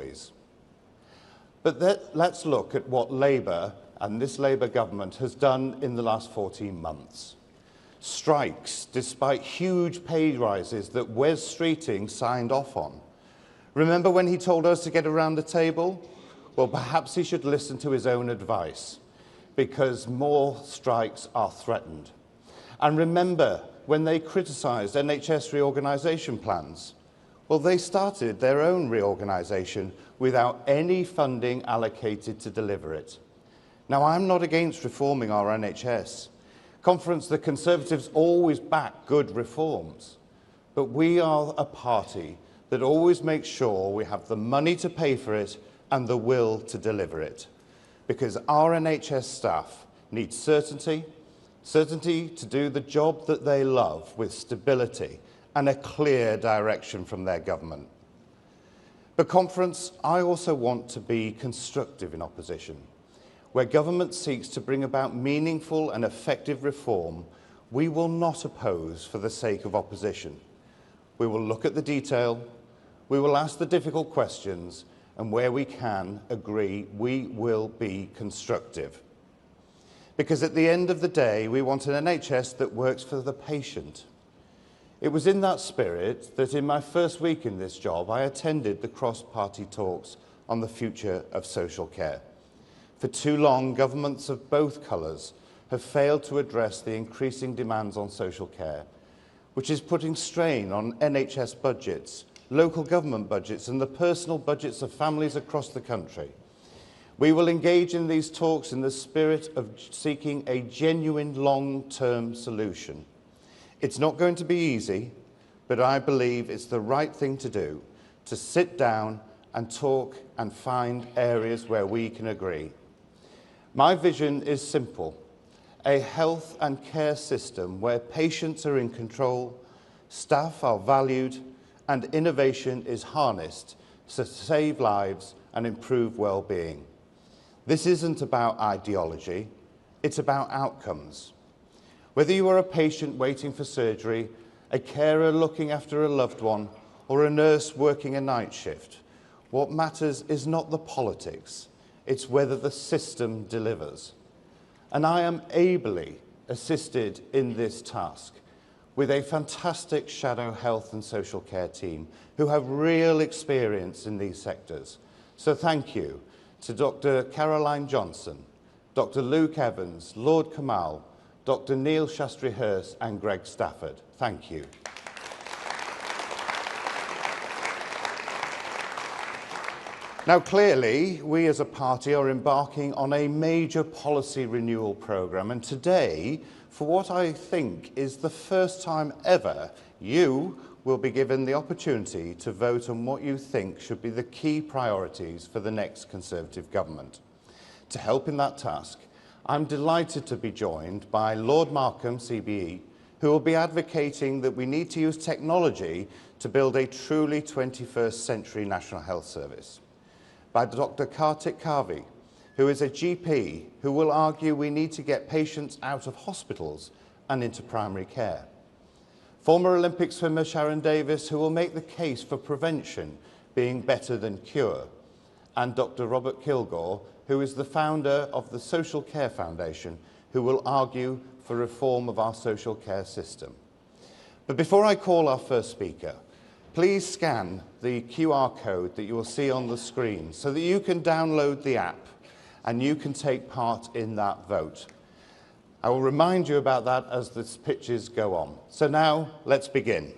ways. But let's look at what Labour and this Labour government has done in the last 14 months. Strikes, despite huge pay rises that Wes Streeting signed off on. Remember when he told us to get around the table? Well, perhaps he should listen to his own advice, because more strikes are threatened. And remember when they criticised NHS reorganisation plans? Well, they started their own reorganisation without any funding allocated to deliver it. Now, I'm not against reforming our NHS. Conference, the Conservatives always back good reforms. But we are a party that always makes sure we have the money to pay for it and the will to deliver it. Because our NHS staff need certainty, certainty to do the job that they love with stability and a clear direction from their government. But Conference, I also want to be constructive in opposition. Where government seeks to bring about meaningful and effective reform, we will not oppose for the sake of opposition. We will look at the detail, we will ask the difficult questions, and where we can agree, we will be constructive. Because at the end of the day, we want an NHS that works for the patient. It was in that spirit that in my first week in this job, I attended the cross-party talks on the future of social care. For too long, governments of both colours have failed to address the increasing demands on social care, which is putting strain on NHS budgets, local government budgets and the personal budgets of families across the country. We will engage in these talks in the spirit of seeking a genuine long-term solution. It's not going to be easy, but I believe it's the right thing to do, to sit down and talk and find areas where we can agree. My vision is simple: a health and care system where patients are in control, staff are valued, and innovation is harnessed to save lives and improve well-being. This isn't about ideology, it's about outcomes. Whether you are a patient waiting for surgery, a carer looking after a loved one, or a nurse working a night shift, what matters is not the politics, it's whether the system delivers. And I am ably assisted in this task with a fantastic shadow health and social care team who have real experience in these sectors. So thank you to Dr. Caroline Johnson, Dr. Luke Evans, Lord Kamal, Dr. Neil Shastri-Hurst and Greg Stafford. Thank you. Now, clearly, we as a party are embarking on a major policy renewal programme, and today, for what I think is the first time ever, you will be given the opportunity to vote on what you think should be the key priorities for the next Conservative government. To help in that task, I'm delighted to be joined by Lord Markham, CBE, who will be advocating that we need to use technology to build a truly 21st century National Health Service. By Dr. Kartik Kavi, who is a GP who will argue we need to get patients out of hospitals and into primary care. Former Olympic swimmer Sharon Davis, who will make the case for prevention being better than cure. And Dr. Robert Kilgore, who is the founder of the Social Care Foundation, who will argue for reform of our social care system. But before I call our first speaker, please scan the QR code that you will see on the screen so that you can download the app and you can take part in that vote. I will remind you about that as the pitches go on. So now, let's begin.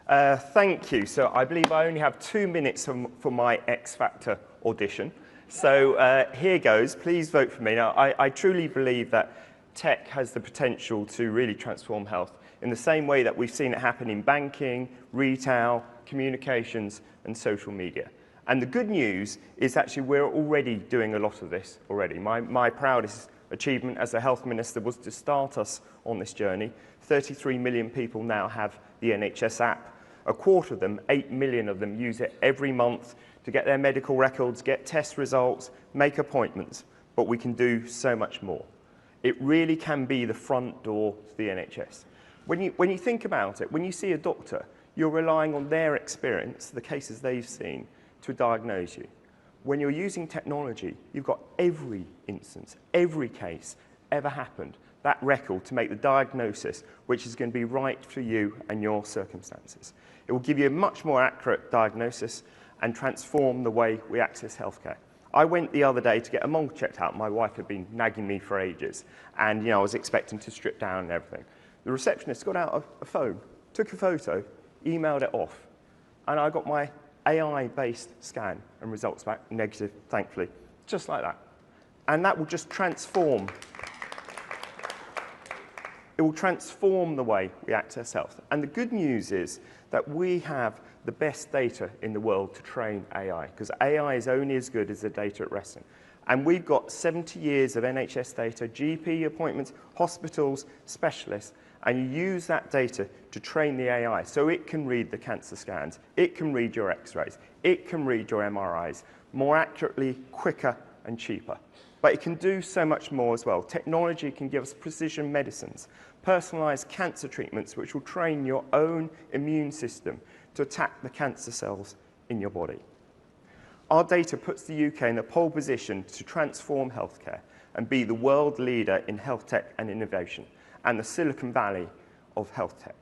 Thank you. So I believe I only have 2 minutes for my X Factor audition. So here goes. Please vote for me. Now, I truly believe that tech has the potential to really transform health in the same way that we've seen it happen in banking, retail, communications, and social media. And the good news is actually we're already doing a lot of this already. My proudest achievement as a health minister was to start us on this journey. 33 million people now have the NHS app. A quarter of them, 8 million of them, use it every month to get their medical records, get test results, make appointments. But we can do so much more. It really can be the front door to the NHS. When you think about it, when you see a doctor, you're relying on their experience, the cases they've seen, to diagnose you. When you're using technology, you've got every instance, every case ever happened, that record to make the diagnosis, which is going to be right for you and your circumstances. It will give you a much more accurate diagnosis and transform the way we access healthcare. I went the other day to get a mole checked out. My wife had been nagging me for ages, and I was expecting to strip down and everything. The receptionist got out a phone, took a photo, emailed it off, and I got my AI-based scan and results back negative, thankfully, just like that. And that will just transform. It will transform the way we access health. And the good news is that we have the best data in the world to train AI, because AI is only as good as the data it rests in. And we've got 70 years of NHS data, GP appointments, hospitals, specialists, and you use that data to train the AI so it can read the cancer scans, it can read your x-rays, it can read your MRIs more accurately, quicker, and cheaper. But it can do so much more as well. Technology can give us precision medicines, personalized cancer treatments, which will train your own immune system to attack the cancer cells in your body. Our data puts the UK in the pole position to transform healthcare and be the world leader in health tech and innovation, and the Silicon Valley of health tech,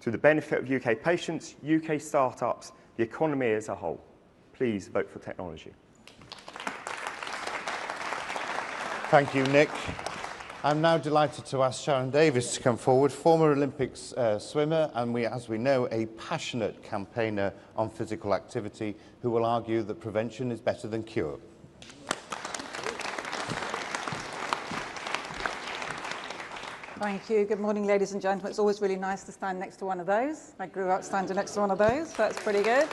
to the benefit of UK patients, UK startups, the economy as a whole. Please vote for technology. Thank you, Nick. I'm now delighted to ask Sharon Davis to come forward, former Olympics swimmer, and as we know, a passionate campaigner on physical activity, who will argue that prevention is better than cure. Thank you. Good morning, ladies and gentlemen. It's always really nice to stand next to one of those. I grew up standing next to one of those, so that's pretty good.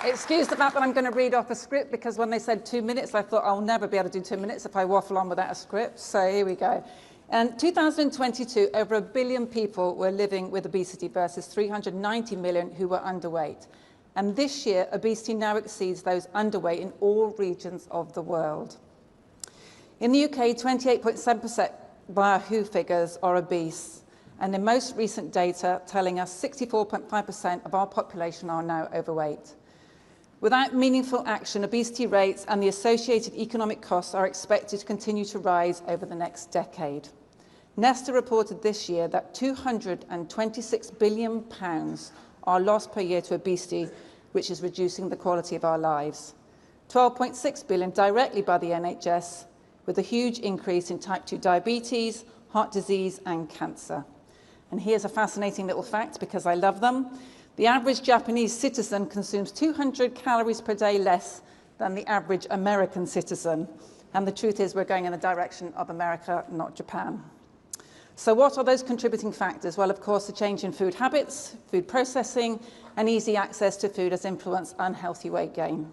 Excuse the fact that I'm going to read off a script, because when they said 2 minutes, I thought I'll never be able to do 2 minutes if I waffle on without a script. So here we go. In 2022, over 1 billion people were living with obesity versus 390 million who were underweight. And this year, obesity now exceeds those underweight in all regions of the world. In the UK, 28.7% by our WHO figures are obese, and the most recent data telling us 64.5% of our population are now overweight. Without meaningful action, obesity rates and the associated economic costs are expected to continue to rise over the next decade. Nesta reported this year that £226 billion are lost per year to obesity, which is reducing the quality of our lives. £12.6 billion directly by the NHS, with a huge increase in type 2 diabetes, heart disease, and cancer. And here's a fascinating little fact, because I love them. The average Japanese citizen consumes 200 calories per day less than the average American citizen. And the truth is, we're going in the direction of America, not Japan. So what are those contributing factors? Well, of course, the change in food habits, food processing, and easy access to food has influenced unhealthy weight gain.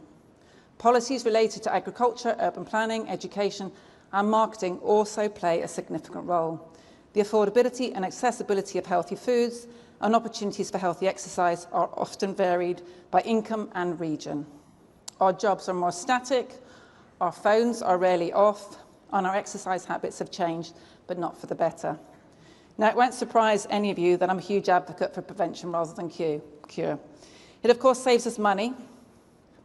Policies related to agriculture, urban planning, education, and marketing also play a significant role. The affordability and accessibility of healthy foods and opportunities for healthy exercise are often varied by income and region. Our jobs are more static, our phones are rarely off, and our exercise habits have changed, but not for the better. Now, it won't surprise any of you that I'm a huge advocate for prevention rather than cure. It, of course, saves us money,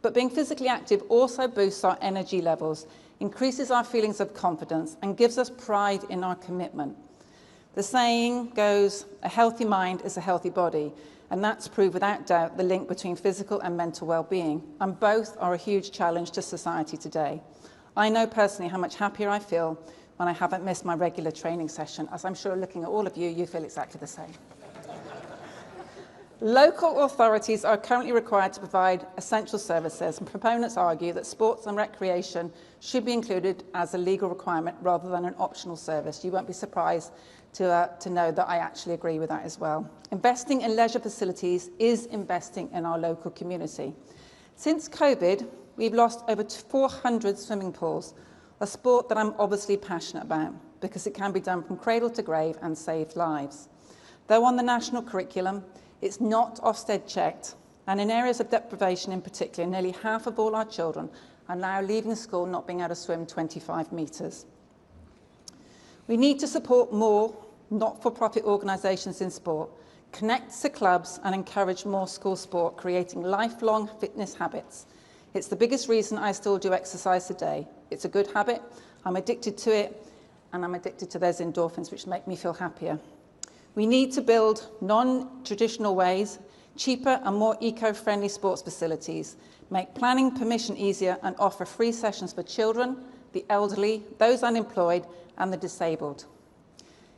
but being physically active also boosts our energy levels, increases our feelings of confidence, and gives us pride in our commitment. The saying goes, a healthy mind is a healthy body, and that's proved without doubt the link between physical and mental well-being, and both are a huge challenge to society today. I know personally how much happier I feel when I haven't missed my regular training session, as I'm sure looking at all of you, you feel exactly the same. Local authorities are currently required to provide essential services, and proponents argue that sports and recreation should be included as a legal requirement rather than an optional service. You won't be surprised to know that I actually agree with that as well. Investing in leisure facilities is investing in our local community. Since COVID, we've lost over 400 swimming pools, a sport that I'm obviously passionate about because it can be done from cradle to grave and save lives. Though on the national curriculum, it's not Ofsted checked, and in areas of deprivation in particular, nearly half of all our children are now leaving school not being able to swim 25 metres. We need to support more, not-for-profit organisations in sport, connect to clubs and encourage more school sport, creating lifelong fitness habits. It's the biggest reason I still do exercise today. It's a good habit, I'm addicted to it, and I'm addicted to those endorphins which make me feel happier. We need to build non-traditional ways, cheaper and more eco-friendly sports facilities, make planning permission easier and offer free sessions for children, the elderly, those unemployed and the disabled.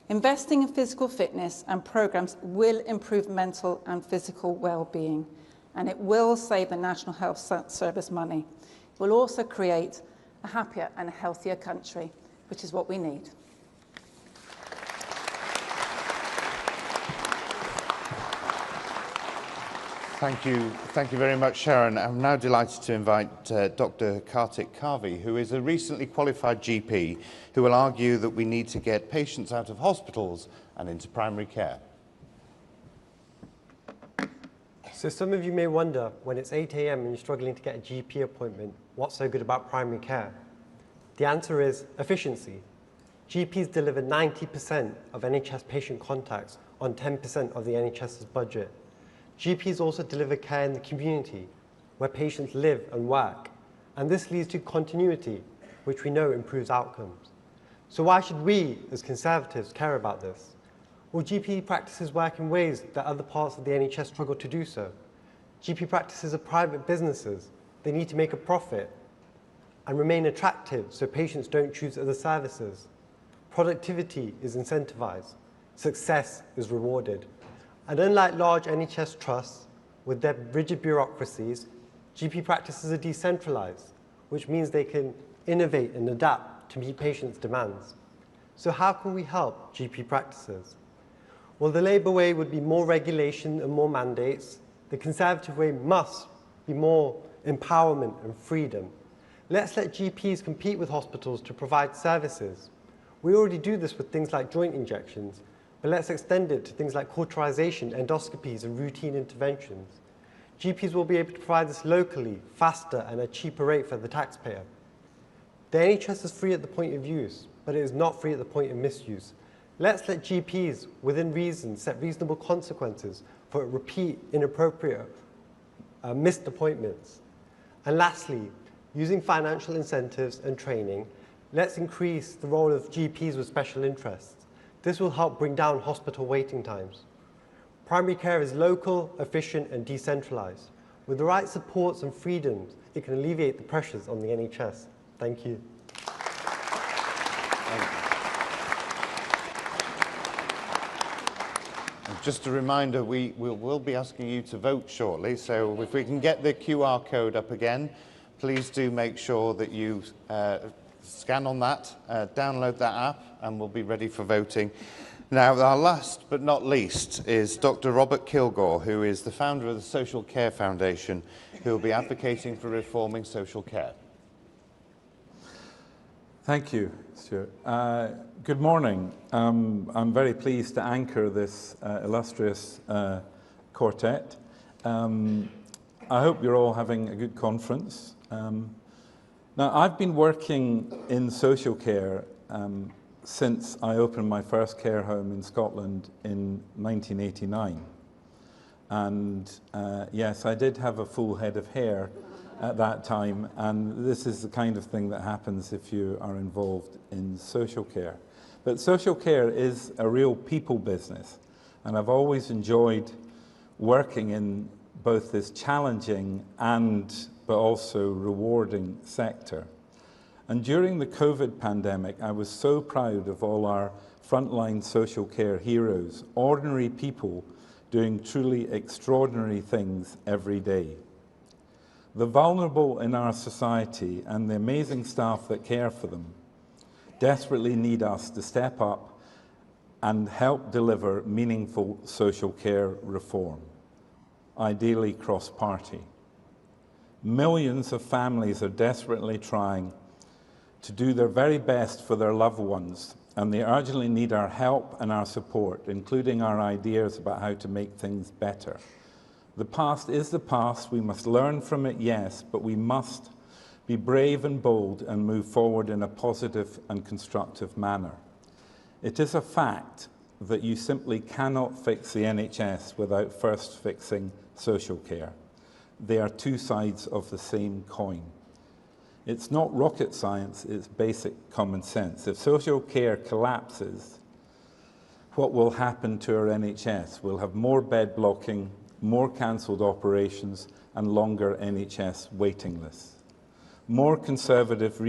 Investing in physical fitness and programs will improve mental and physical well-being, and it will save the National Health Service money. It will also create a happier and a healthier country, which is what we need. Thank you very much, Sharon. I'm now delighted to invite Dr. Kartik Karvi, who is a recently qualified GP, who will argue that we need to get patients out of hospitals and into primary care. So some of you may wonder, when it's 8 a.m. and you're struggling to get a GP appointment, what's so good about primary care? The answer is efficiency. GPs deliver 90% of NHS patient contacts on 10% of the NHS's budget. GPs also deliver care in the community, where patients live and work, and this leads to continuity, which we know improves outcomes. So why should we, as Conservatives, care about this? Well, GP practices work in ways that other parts of the NHS struggle to do so. GP practices are private businesses. They need to make a profit and remain attractive so patients don't choose other services. Productivity is incentivized. Success is rewarded. And unlike large NHS trusts, with their rigid bureaucracies, GP practices are decentralized, which means they can innovate and adapt to meet patients' demands. So how can we help GP practices? Well, the Labour way would be more regulation and more mandates. The Conservative way must be more empowerment and freedom. Let's let GPs compete with hospitals to provide services. We already do this with things like joint injections, but let's extend it to things like cauterization, endoscopies, and routine interventions. GPs will be able to provide this locally, faster, and at a cheaper rate for the taxpayer. The NHS is free at the point of use, but it is not free at the point of misuse. Let's let GPs, within reason, set reasonable consequences for repeat, inappropriate, missed appointments. And lastly, using financial incentives and training, let's increase the role of GPs with special interests. This will help bring down hospital waiting times. Primary care is local, efficient, and decentralized. With the right supports and freedoms, it can alleviate the pressures on the NHS. Thank you. Just a reminder, we will be asking you to vote shortly, so if we can get the QR code up again, please do make sure that you scan on that, download that app, and we'll be ready for voting. Now, our last but not least is Dr. Robert Kilgore, who is the founder of the Social Care Foundation, who will be advocating for reforming social care. Thank you, Stuart. Good morning. I'm very pleased to anchor this illustrious quartet. I hope you're all having a good conference. Now, I've been working in social care since I opened my first care home in Scotland in 1989. And yes, I did have a full head of hair at that time, and this is the kind of thing that happens if you are involved in social care. But social care is a real people business, and I've always enjoyed working in both this challenging but also rewarding sector. And during the COVID pandemic, I was so proud of all our frontline social care heroes, ordinary people doing truly extraordinary things every day. The vulnerable in our society and the amazing staff that care for them desperately need us to step up and help deliver meaningful social care reform, ideally cross-party. Millions of families are desperately trying to do their very best for their loved ones, and they urgently need our help and our support, including our ideas about how to make things better. The past is the past. We must learn from it, yes, but we must be brave and bold and move forward in a positive and constructive manner. It is a fact that you simply cannot fix the NHS without first fixing social care. They are two sides of the same coin. It's not rocket science, it's basic common sense. If social care collapses, what will happen to our NHS? We'll have more bed blocking, more cancelled operations, and longer NHS waiting lists. More conservative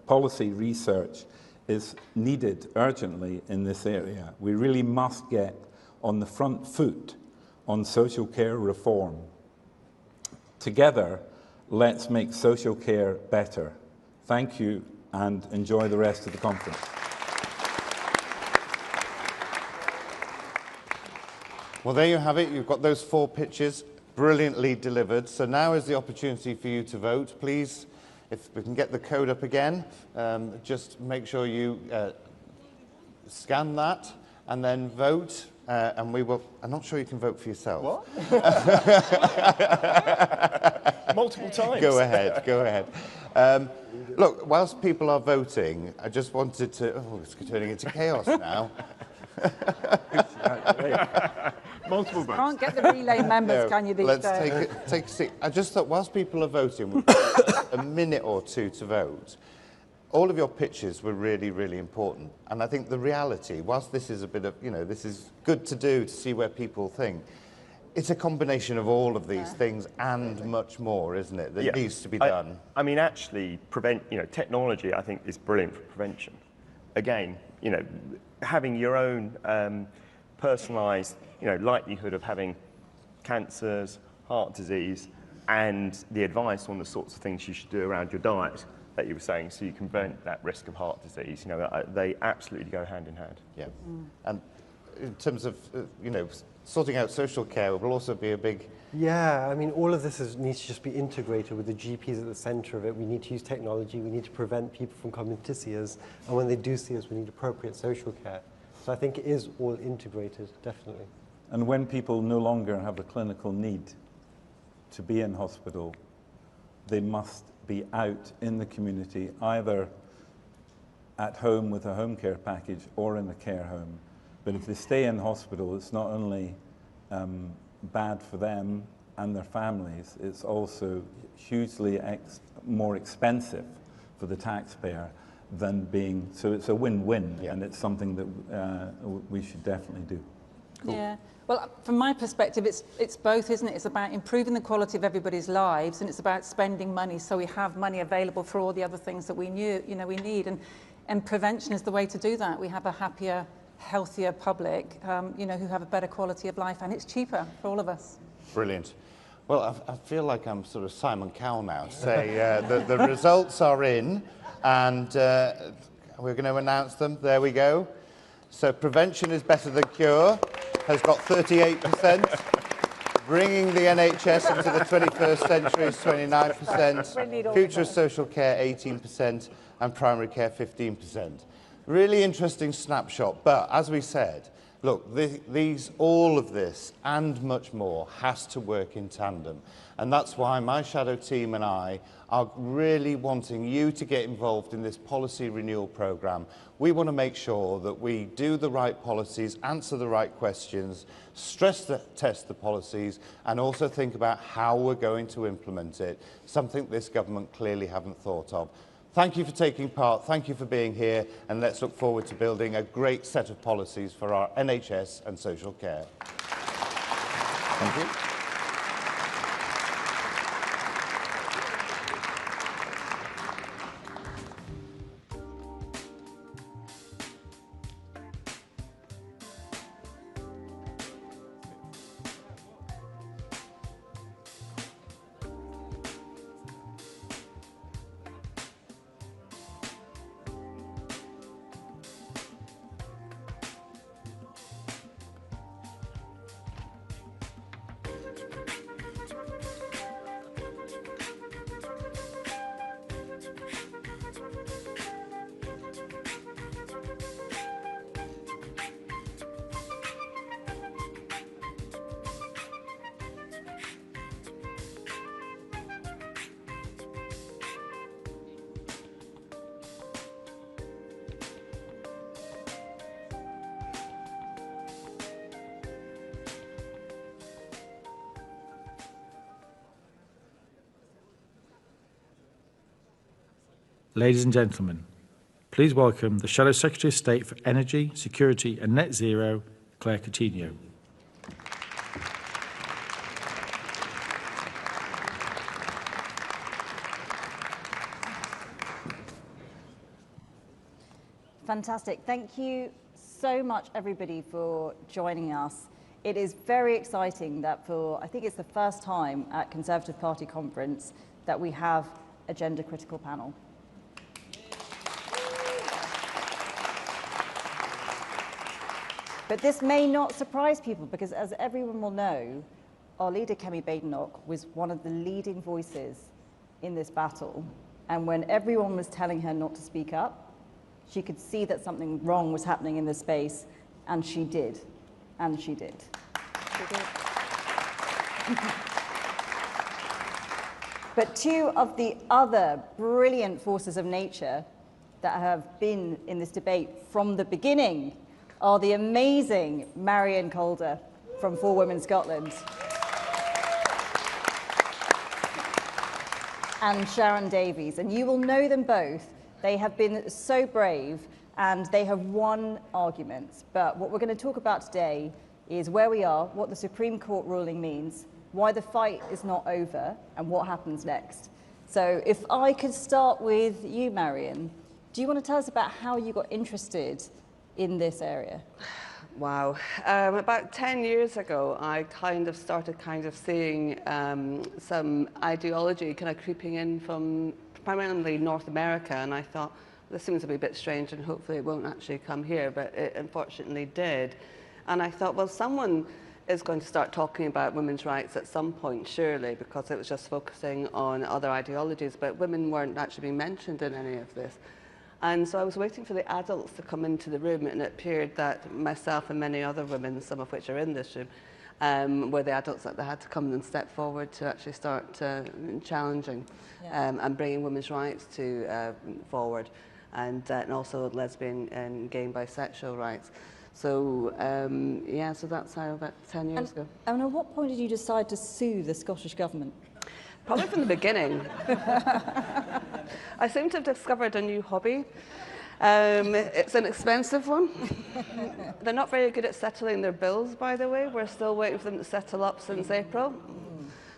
policy research is needed urgently in this area. We really must get on the front foot on social care reform. Together, let's make social care better. Thank you, and enjoy the rest of the conference. Well, there you have it. You've got those 4 pictures brilliantly delivered. So now is the opportunity for you to vote. Please, if we can get the code up again, just make sure you scan that and then vote. And we will. I'm not sure you can vote for yourself. What? Multiple times. Go ahead, go ahead. Look, whilst people are voting, I just wanted to... Oh, it's turning into chaos now. Multiple votes. Can't get the relay members, can you, these let's days? take a seat. I just thought, whilst people are voting, we've got a minute or two to vote. All of your pictures were really, really important. And I think the reality, whilst this is a bit of, this is good to do to see where people think, it's a combination of all of these things and much more, isn't it, that needs to be done. I mean, actually, technology, I think, is brilliant for prevention. Again, having your own personalised, likelihood of having cancers, heart disease, and the advice on the sorts of things you should do around your diet that you were saying, so you can prevent that risk of heart disease. They absolutely go hand in hand. Yeah, and in terms of, sorting out social care will also be a big... Yeah, I mean, all of this needs to just be integrated with the GPs at the centre of it. We need to use technology. We need to prevent people from coming to see us. And when they do see us, we need appropriate social care. So I think it is all integrated, definitely. And when people no longer have a clinical need to be in hospital, they must be out in the community, either at home with a home care package or in a care home. But if they stay in hospital, it's not only bad for them and their families, it's also hugely more expensive for the taxpayer than being, so it's a win-win, and it's something that we should definitely do. Cool. Yeah. Well, from my perspective, it's both, isn't it? It's about improving the quality of everybody's lives, and it's about spending money so we have money available for all the other things that we need. And prevention is the way to do that. We have a happier, healthier public, who have a better quality of life, and it's cheaper for all of us. Brilliant. Well, I feel like I'm sort of Simon Cowell now to say the results are in, and we're going to announce them. There we go. So prevention is better than cure has got 38%. Bringing the NHS into the 21st century is 29%. Future social care 18%, and primary care 15%. Really interesting snapshot, but as we said, look, all of this and much more has to work in tandem. And that's why my shadow team and I are really wanting you to get involved in this policy renewal programme. We want to make sure that we do the right policies, answer the right questions, test the policies, and also think about how we're going to implement it, something this government clearly haven't thought of. Thank you for taking part, thank you for being here, and let's look forward to building a great set of policies for our NHS and social care. Thank you. Ladies and gentlemen, please welcome the Shadow Secretary of State for Energy, Security and Net Zero, Claire Coutinho. Fantastic. Thank you so much, everybody, for joining us. It is very exciting that I think it's the first time at Conservative Party conference that we have a gender critical panel. But this may not surprise people because, as everyone will know, our leader, Kemi Badenoch, was one of the leading voices in this battle. And when everyone was telling her not to speak up, she could see that something wrong was happening in this space, and she did. And she did. She did. But two of the other brilliant forces of nature that have been in this debate from the beginning are the amazing Marion Calder from For Women Scotland and Sharon Davies. And you will know them both. They have been so brave and they have won arguments. But what we're going to talk about today is where we are, what the Supreme Court ruling means, why the fight is not over, and what happens next. So if I could start with you, Marion, do you want to tell us about how you got interested in this area? Wow. About 10 years ago, I started seeing some ideology kind of creeping in from primarily North America, and I thought, this seems to be a bit strange and hopefully it won't actually come here, but it unfortunately did. And I thought, well, someone is going to start talking about women's rights at some point, surely, because it was just focusing on other ideologies, but women weren't actually being mentioned in any of this. And so I was waiting for the adults to come into the room, and it appeared that myself and many other women, some of which are in this room, were the adults that they had to come and step forward to actually start challenging and bringing women's rights forward, and also lesbian and gay and bisexual rights. So yeah, so that's how about 10 years ago. And at what point did you decide to sue the Scottish Government? Probably from the beginning. I seem to have discovered a new hobby. It's an expensive one. They're not very good at settling their bills, by the way. We're still waiting for them to settle up since April.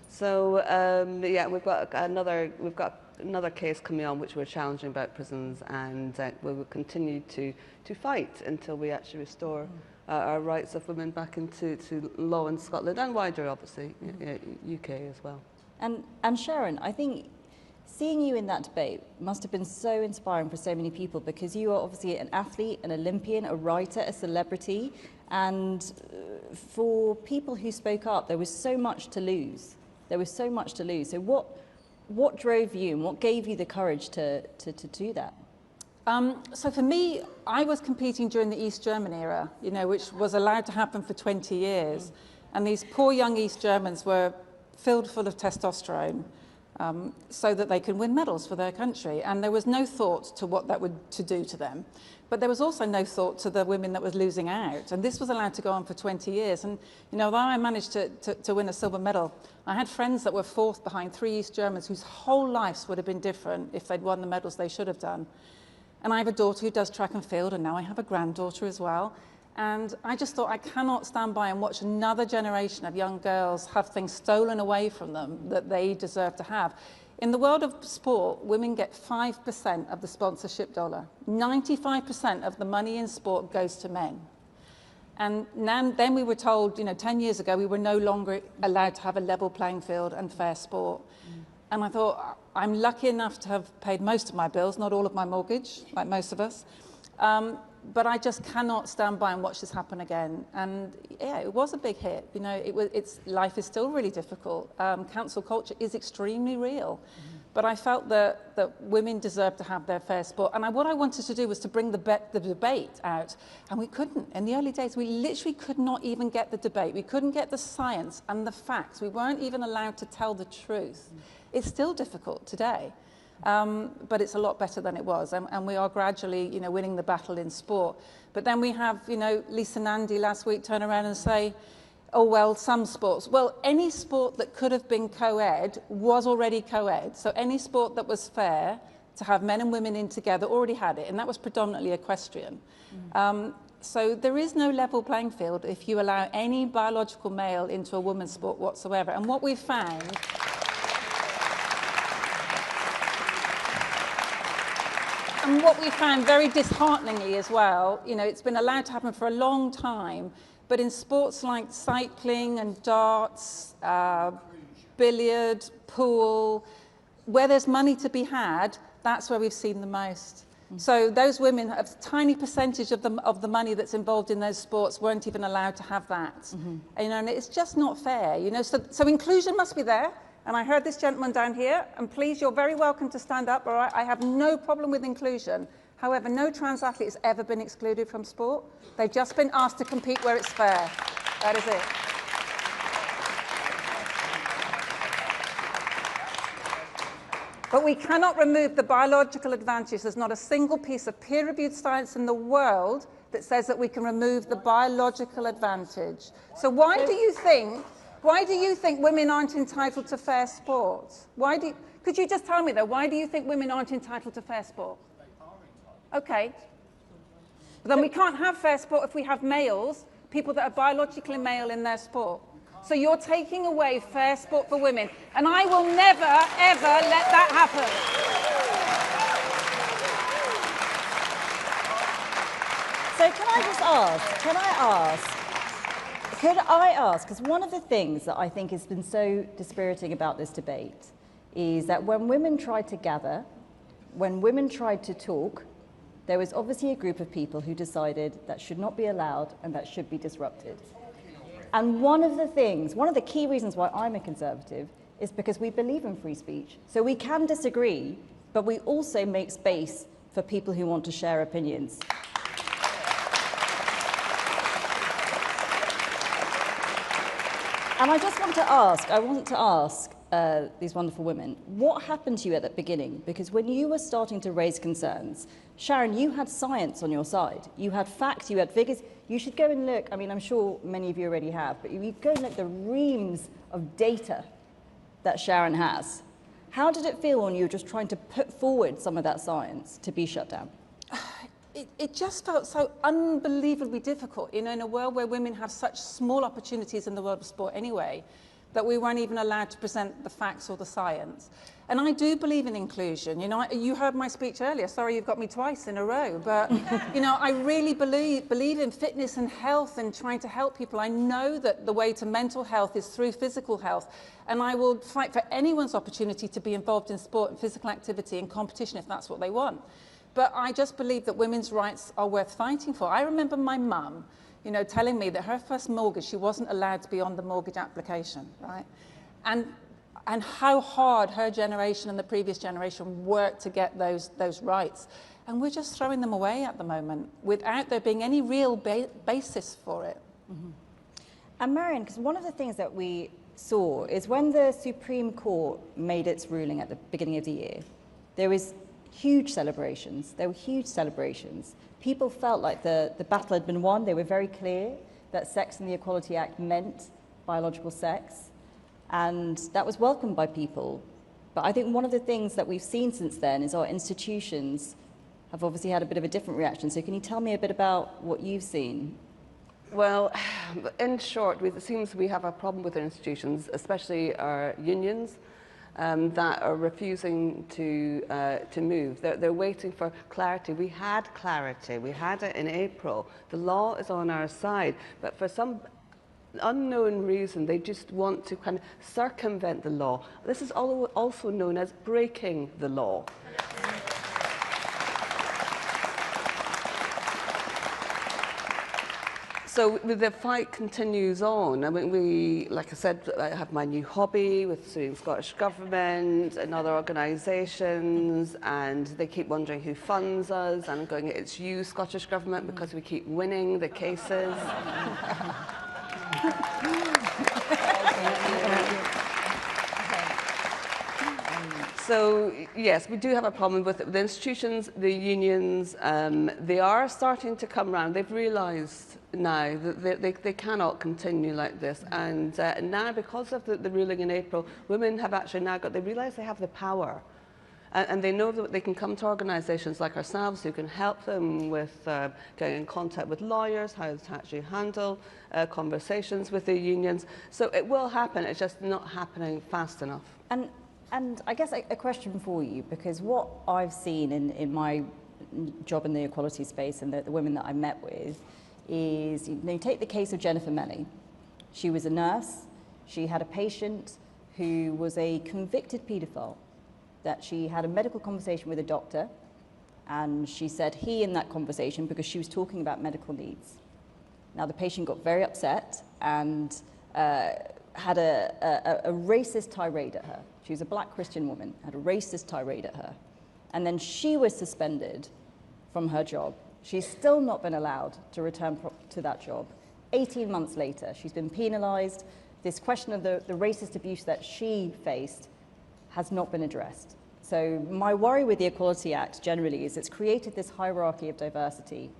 So yeah, we've got another case coming on which we're challenging about prisons, and we will continue to fight until we actually restore our rights of women back into law in Scotland and wider, obviously, UK as well. And Sharon, I think seeing you in that debate must have been so inspiring for so many people, because you are obviously an athlete, an Olympian, a writer, a celebrity, and for people who spoke up, there was so much to lose. There was so much to lose. So what drove you and what gave you the courage to do that? So for me, I was competing during the East German era, which was allowed to happen for 20 years. And these poor young East Germans were filled full of testosterone so that they could win medals for their country. And there was no thought to what that would do to them. But there was also no thought to the women that was losing out. And this was allowed to go on for 20 years. And, although I managed to win a silver medal, I had friends that were fourth behind 3 East Germans whose whole lives would have been different if they'd won the medals they should have done. And I have a daughter who does track and field, and now I have a granddaughter as well. And I just thought, I cannot stand by and watch another generation of young girls have things stolen away from them that they deserve to have. In the world of sport, women get 5% of the sponsorship dollar. 95% of the money in sport goes to men. And then we were told, 10 years ago, we were no longer allowed to have a level playing field and fair sport. And I thought, I'm lucky enough to have paid most of my bills, not all of my mortgage, like most of us. But I just cannot stand by and watch this happen again. And yeah, it was a big hit. Life is still really difficult. Cancel culture is extremely real. But I felt that women deserve to have their fair sport. And what I wanted to do was to bring the debate out. And we couldn't. In the early days, we literally could not even get the debate. We couldn't get the science and the facts. We weren't even allowed to tell the truth. It's still difficult today. But it's a lot better than it was, and we are gradually, winning the battle in sport. But then we have, Lisa Nandy last week turn around and say, oh, well, some sports. Well, any sport that could have been co-ed was already co-ed. So any sport that was fair, to have men and women in together already had it, and that was predominantly equestrian. So there is no level playing field if you allow any biological male into a women's sport whatsoever. And what we've found very dishearteningly as well, you know, it's been allowed to happen for a long time, but in sports like cycling and darts, billiard, pool, where there's money to be had, that's where we've seen the most. So those women, a tiny percentage of the money that's involved in those sports weren't even allowed to have that. You know, and it's just not fair, you know. So inclusion must be there. And I heard this gentleman down here, and please, you're very welcome to stand up, all right? I have no problem with inclusion. However, no trans athlete has ever been excluded from sport. They've just been asked to compete where it's fair. That is it. But we cannot remove the biological advantage. There's not a single piece of peer-reviewed science in the world that says that we can remove the biological advantage. So why do you think women aren't entitled to fair sport? Could you just tell me though, why do you think women aren't entitled to fair sport? Okay. But then we can't have fair sport if we have males, people that are biologically male in their sport. So you're taking away fair sport for women. And I will never, ever let that happen. So can I ask, because one of the things that I think has been so dispiriting about this debate is that when women tried to gather, when women tried to talk, there was obviously a group of people who decided that should not be allowed and that should be disrupted. And one of the key reasons why I'm a conservative is because we believe in free speech. So we can disagree, but we also make space for people who want to share opinions. And I just want to ask these wonderful women, what happened to you at the beginning? Because when you were starting to raise concerns, Sharon, you had science on your side. You had facts, you had figures. You should go and look, I mean, I'm sure many of you already have, but you go and look at the reams of data that Sharon has. How did it feel when you were just trying to put forward some of that science to be shut down? It just felt so unbelievably difficult, you know, in a world where women have such small opportunities in the world of sport anyway, that we weren't even allowed to present the facts or the science. And I do believe in inclusion. You know, you heard my speech earlier. Sorry, you've got me twice in a row. But, you know, I really believe in fitness and health and trying to help people. I know that the way to mental health is through physical health. And I will fight for anyone's opportunity to be involved in sport and physical activity and competition if that's what they want. But I just believe that women's rights are worth fighting for. I remember my mum, you know, telling me that her first mortgage, she wasn't allowed to be on the mortgage application, right? And how hard her generation and the previous generation worked to get those rights. And we're just throwing them away at the moment without there being any real basis for it. Mm-hmm. And Marion, because one of the things that we saw is when the Supreme Court made its ruling at the beginning of the year, there was huge celebrations. There were huge celebrations. People felt like the battle had been won. They were very clear that Sex and the Equality Act meant biological sex, and that was welcomed by people. But I think one of the things that we've seen since then is our institutions have obviously had a bit of a different reaction. So can you tell me a bit about what you've seen? Well, in short, it seems we have a problem with our institutions, especially our unions, that are refusing to move. They're waiting for clarity. We had clarity. We had it in April. The law is on our side, but for some unknown reason, they just want to kind of circumvent the law. This is also known as breaking the law. So the fight continues on. I mean, like I said, I have my new hobby with suing Scottish Government and other organisations, and they keep wondering who funds us. And I'm going, it's you, Scottish Government, because we keep winning the cases. So, yes, we do have a problem with the institutions, the unions. They are starting to come round. They've realised now that they cannot continue like this. And now, because of the ruling in April, women have actually now they realise they have the power. And they know that they can come to organisations like ourselves who can help them with getting in contact with lawyers, how to actually handle conversations with the unions. So it will happen, it's just not happening fast enough. And I guess a question for you, because what I've seen in my job in the equality space and the women that I met with is, you take the case of Jennifer Melly. She was a nurse, she had a patient who was a convicted paedophile, that she had a medical conversation with a doctor, and she said he in that conversation because she was talking about medical needs. Now the patient got very upset and had a racist tirade at her. She was a black Christian woman, had a racist tirade at her. And then she was suspended from her job. She's still not been allowed to return to that job. 18 months later, she's been penalised. This question of the racist abuse that she faced has not been addressed. So my worry with the Equality Act generally is it's created this hierarchy of diversity,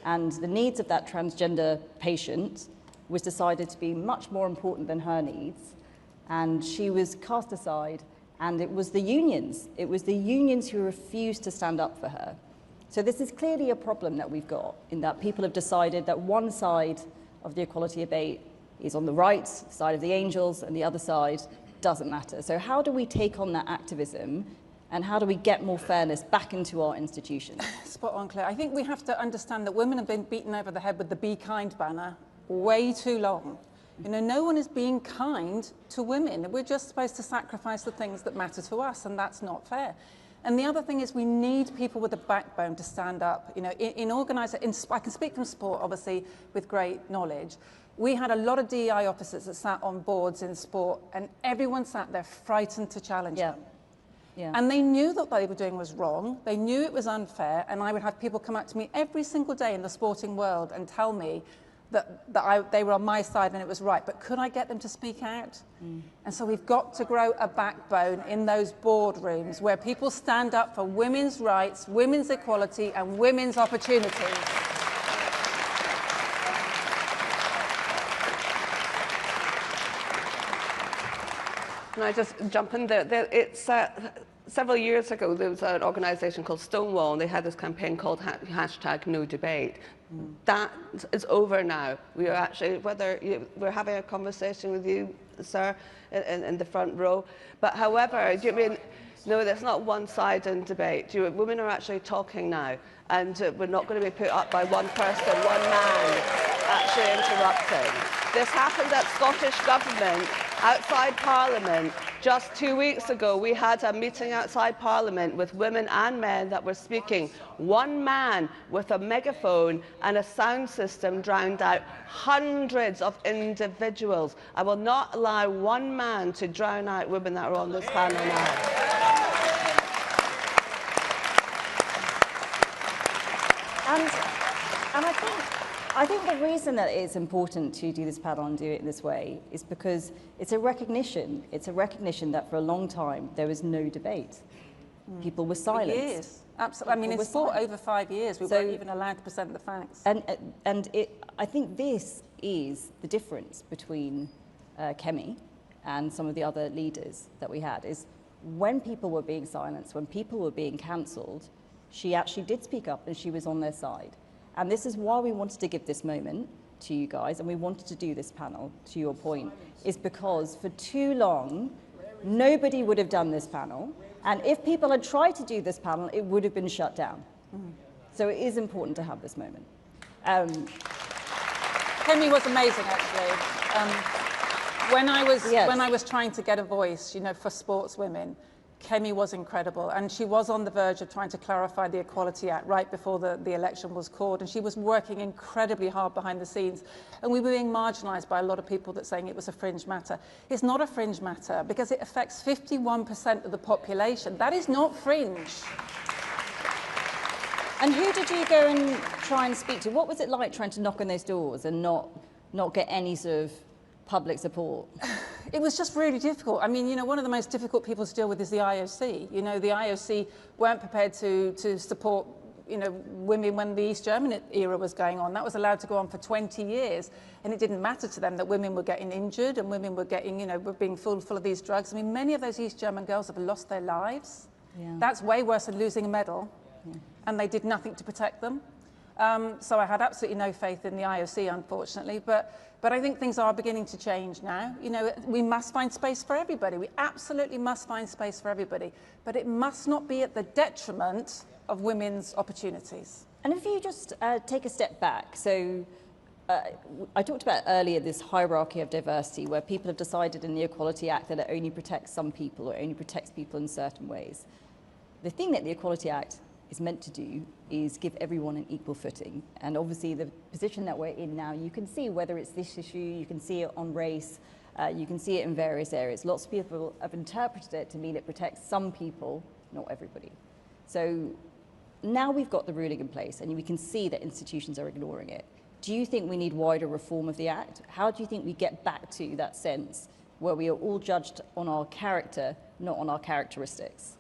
and the needs of that transgender patient was decided to be much more important than her needs, and she was cast aside, and it was the unions. It was the unions who refused to stand up for her. So this is clearly a problem that we've got, in that people have decided that one side of the equality debate is on the right side of the angels and the other side doesn't matter. So how do we take on that activism, and how do we get more fairness back into our institutions? Spot on, Claire. I think we have to understand that women have been beaten over the head with the Be Kind banner way too long. You know, no one is being kind to women. We're just supposed to sacrifice the things that matter to us, and that's not fair. And the other thing is we need people with a backbone to stand up. You know, I can speak from sport, obviously, with great knowledge. We had a lot of DEI officers that sat on boards in sport, and everyone sat there frightened to challenge them. Yeah. And they knew that what they were doing was wrong. They knew it was unfair, and I would have people come up to me every single day in the sporting world and tell me that they were on my side and it was right, but could I get them to speak out? And so we've got to grow a backbone in those boardrooms where people stand up for women's rights, women's equality, and women's opportunities. Can I just jump in there? It's several years ago, there was an organisation called Stonewall, and they had this campaign called #NoDebate. That is over now. We are actually, we're having a conversation with you, sir, in the front row. But however, do you mean, no, there's not one-sided debate. Women are actually talking now, and we're not going to be put up by one person, one man, actually interrupting. This happened at Scottish Government, outside Parliament. Just 2 weeks ago, we had a meeting outside Parliament with women and men that were speaking. One man with a megaphone and a sound system drowned out hundreds of individuals. I will not allow one man to drown out women that are on this panel now. And I think the reason that it's important to do this panel and do it in this way is because it's a recognition. It's a recognition that for a long time there was no debate. People were silenced. Years. Absolutely. I mean, in sport, over 5 years, we weren't even allowed to present the facts. And I think this is the difference between Kemi and some of the other leaders that we had, is when people were being silenced, when people were being cancelled, she actually did speak up and she was on their side. And this is why we wanted to give this moment to you guys, and we wanted to do this panel, to your point, is because for too long, nobody would have done this panel. And if people had tried to do this panel, it would have been shut down. So it is important to have this moment. Kemi was amazing, actually. When I was trying to get a voice, you know, for sportswomen, Kemi was incredible, and she was on the verge of trying to clarify the Equality Act right before the election was called, and she was working incredibly hard behind the scenes, and we were being marginalised by a lot of people that saying it was a fringe matter. It's not a fringe matter because it affects 51% of the population. That is not fringe. And who did you go and try and speak to? What was it like trying to knock on those doors and not get any sort of public support? It was just really difficult. I mean, you know, one of the most difficult people to deal with is the IOC. You know, the IOC weren't prepared to support, you know, women when the East German era was going on. That was allowed to go on for 20 years. And it didn't matter to them that women were getting injured and women were getting, you know, were being full of these drugs. I mean, many of those East German girls have lost their lives. Yeah. That's way worse than losing a medal, and they did nothing to protect them. So I had absolutely no faith in the IOC, unfortunately, but I think things are beginning to change now. You know, we must find space for everybody. We absolutely must find space for everybody, but it must not be at the detriment of women's opportunities. And if you just take a step back, so I talked about earlier this hierarchy of diversity where people have decided in the Equality Act that it only protects some people or only protects people in certain ways. The thing that the Equality Act is meant to do is give everyone an equal footing. And obviously the position that we're in now, you can see whether it's this issue, you can see it on race, you can see it in various areas. Lots of people have interpreted it to mean it protects some people, not everybody. So now we've got the ruling in place and we can see that institutions are ignoring it. Do you think we need wider reform of the Act? How do you think we get back to that sense where we are all judged on our character, not on our characteristics?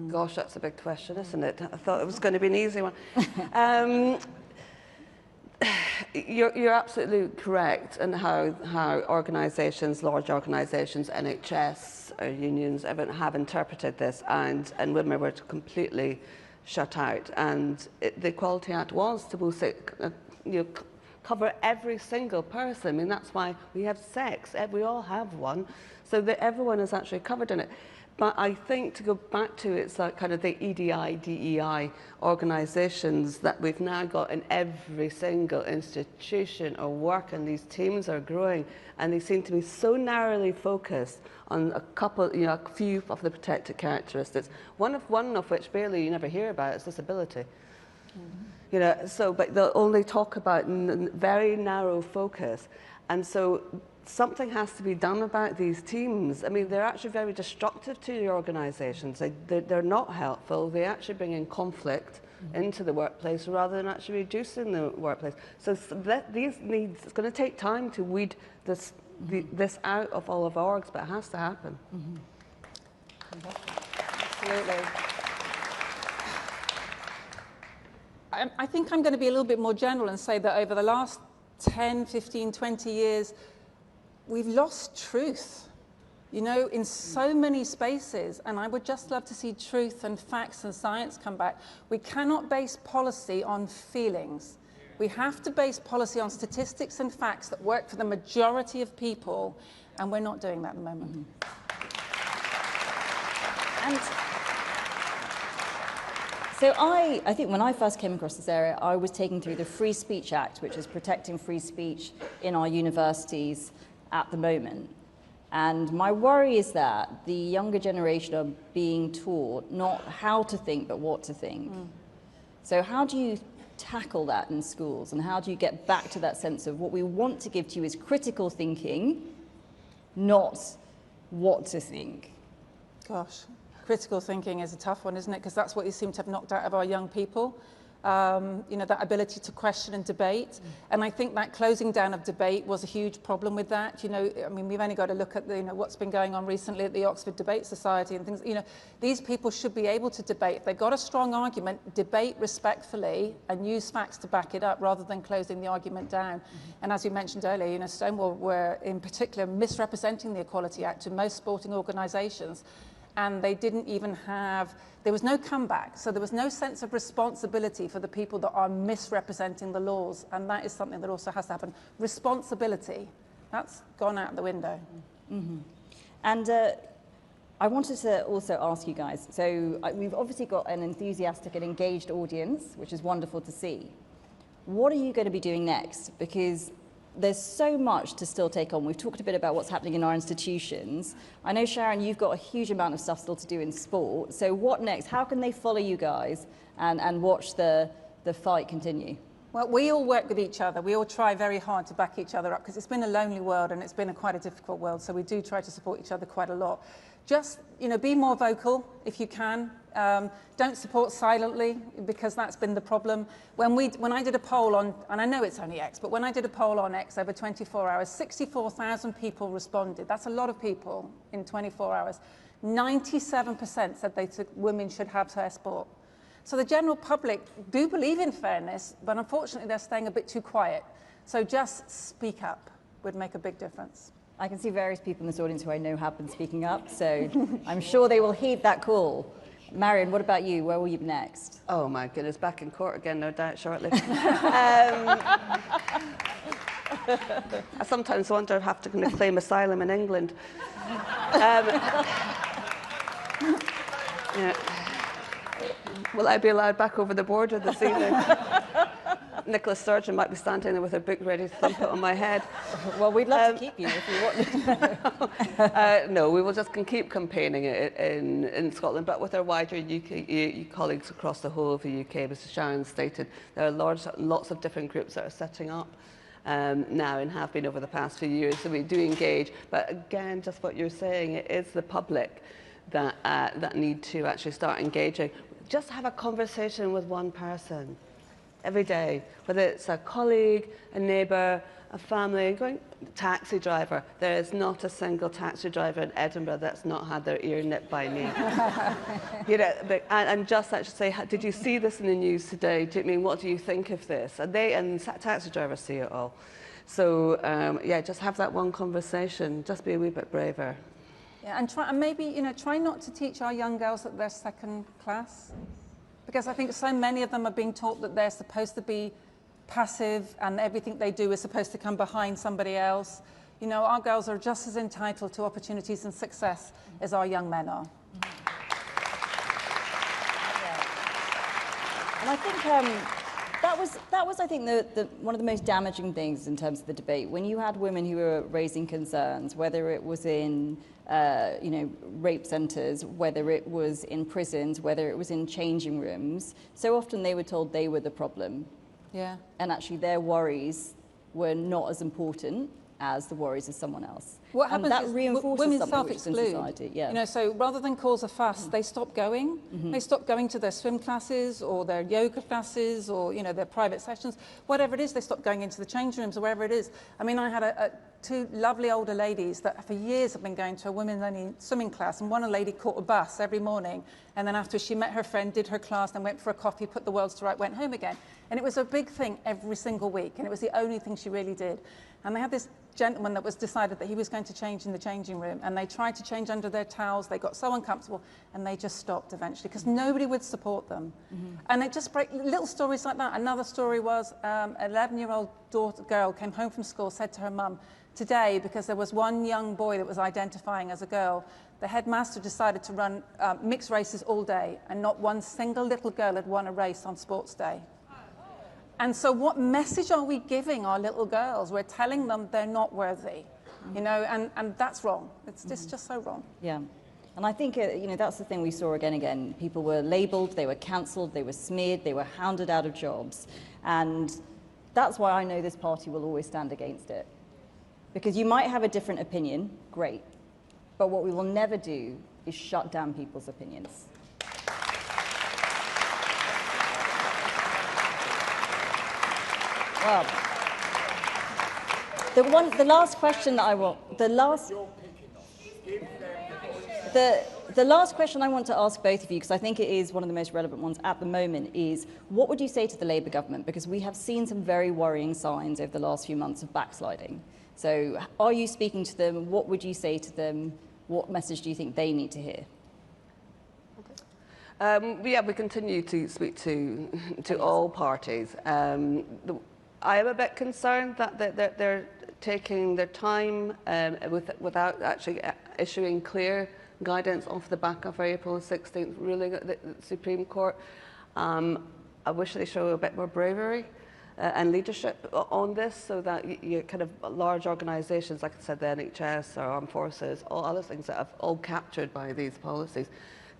Gosh, that's a big question, isn't it? I thought it was going to be an easy one. You're absolutely correct in how organisations, large organisations, NHS, or unions, everyone have interpreted this, and women were completely shut out. And the Equality Act was to cover every single person. I mean, that's why we have sex. We all have one, so that everyone is actually covered in it. But I think to go back to it's like kind of the EDI, DEI organisations that we've now got in every single institution or work, and these teams are growing, and they seem to be so narrowly focused on a few of the protected characteristics. One of which barely you never hear about is disability. You know, so, but they'll only talk about very narrow focus. And so something has to be done about these teams. I mean, they're actually very destructive to the organisations. They're not helpful. They actually bring in conflict into the workplace rather than actually reducing the workplace. So these needs, it's going to take time to weed this out of all of our orgs, but it has to happen. Absolutely. I think I'm going to be a little bit more general and say that over the last 10, 15, 20 years, we've lost truth, you know, in so many spaces, and I would just love to see truth and facts and science come back. We cannot base policy on feelings. We have to base policy on statistics and facts that work for the majority of people, and we're not doing that at the moment. And so I think when I first came across this area, I was taken through the Free Speech Act, which is protecting free speech in our universities at the moment. And my worry is that the younger generation are being taught not how to think, but what to think. So how do you tackle that in schools? And how do you get back to that sense of what we want to give to you is critical thinking, not what to think? Gosh, critical thinking is a tough one, isn't it? Because that's what you seem to have knocked out of our young people. You know, that ability to question and debate. And I think that closing down of debate was a huge problem with that. You know, I mean, we've only got to look at what's been going on recently at the Oxford Debate Society and things. You know, these people should be able to debate. If they've got a strong argument, debate respectfully and use facts to back it up rather than closing the argument down. And as you mentioned earlier, you know, Stonewall were in particular misrepresenting the Equality Act to most sporting organisations. And they didn't even have, there was no comeback. So there was no sense of responsibility for the people that are misrepresenting the laws. And that is something that also has to happen. Responsibility, that's gone out the window. And I wanted to also ask you guys, so we've obviously got an enthusiastic and engaged audience, which is wonderful to see. What are you going to be doing next? Because there's so much to still take on. We've talked a bit about what's happening in our institutions. I know, Sharon, you've got a huge amount of stuff still to do in sport. So what next? How can they follow you guys and watch the fight continue? Well, we all work with each other. We all try very hard to back each other up because it's been a lonely world and it's been quite a difficult world. So we do try to support each other quite a lot. Just, you know, be more vocal if you can. Don't support silently because that's been the problem. When I did a poll on, and I know it's only X, but when I did a poll on X over 24 hours, 64,000 people responded. That's a lot of people in 24 hours. 97% said women should have fair sport. So the general public do believe in fairness, but unfortunately they're staying a bit too quiet. So just speak up would make a big difference. I can see various people in this audience who I know have been speaking up, so I'm sure they will heed that call. Marion, what about you? Where will you be next? Oh my goodness, back in court again, no doubt, shortly. I sometimes wonder if I have to kind of claim asylum in England. Yeah. Will I be allowed back over the border this evening? Nicola Sturgeon might be standing there with her book ready to thump it on my head. Well, we'd love to keep you if you want. No, we will just keep campaigning it in Scotland, but with our wider UK colleagues across the whole of the UK. Mrs. Sharon stated there are lots of different groups that are setting up now and have been over the past few years, so we do engage. But again, just what you're saying, it is the public that need to actually start engaging. Just have a conversation with one person every day, whether it's a colleague, a neighbour, a family, taxi driver. There is not a single taxi driver in Edinburgh that's not had their ear nipped by me. You know, and just actually say, did you see this in the news today? Do you mean, what do you think of this? And taxi drivers see it all. So yeah, just have that one conversation. Just be a wee bit braver. Yeah, and maybe try not to teach our young girls that they're second class, because I think so many of them are being taught that they're supposed to be passive and everything they do is supposed to come behind somebody else. You know, our girls are just as entitled to opportunities and success as our young men are. And I think that was I think one of the most damaging things in terms of the debate, when you had women who were raising concerns, whether it was in rape centres, whether it was in prisons, whether it was in changing rooms. So often they were told they were the problem. Yeah. And actually their worries were not as important as the worries of someone else. What happens and that is reinforces women something which is in self-exclude. society. Yeah. You know, so rather than cause a fuss, they stop going. They stop going to their swim classes or their yoga classes or their private sessions, whatever it is. They stop going into the change rooms or wherever it is. I mean, I had two lovely older ladies that for years have been going to a women's-only swimming class, and one lady caught a bus every morning, and then after she met her friend, did her class, then went for a coffee, put the worlds to right, went home again. And it was a big thing every single week, and it was the only thing she really did. And they had this gentleman that was decided that he was going to change in the changing room, and they tried to change under their towels. They got so uncomfortable, and they just stopped eventually because nobody would support them. And it just little stories like that. Another story was an 11-year-old girl came home from school, said to her mum, today, because there was one young boy that was identifying as a girl, the headmaster decided to run mixed races all day, and not one single little girl had won a race on sports day. And so what message are we giving our little girls? We're telling them they're not worthy, and that's wrong. It's just so wrong. Yeah. And I think, that's the thing we saw again. People were labelled, they were cancelled, they were smeared, they were hounded out of jobs. And that's why I know this party will always stand against it. Because you might have a different opinion, great. But what we will never do is shut down people's opinions. Well, the last question that I want, the last question I want to ask both of you, because I think it is one of the most relevant ones at the moment, is what would you say to the Labour government? Because we have seen some very worrying signs over the last few months of backsliding. So are you speaking to them? What would you say to them? What message do you think they need to hear? Yeah, we continue to speak to all parties. I am a bit concerned that they're taking their time without actually issuing clear guidance off the back of our April 16th ruling at the Supreme Court. I wish they show a bit more bravery and leadership on this, so that you kind of large organisations, like I said, the NHS or armed forces, all other things that have all captured by these policies,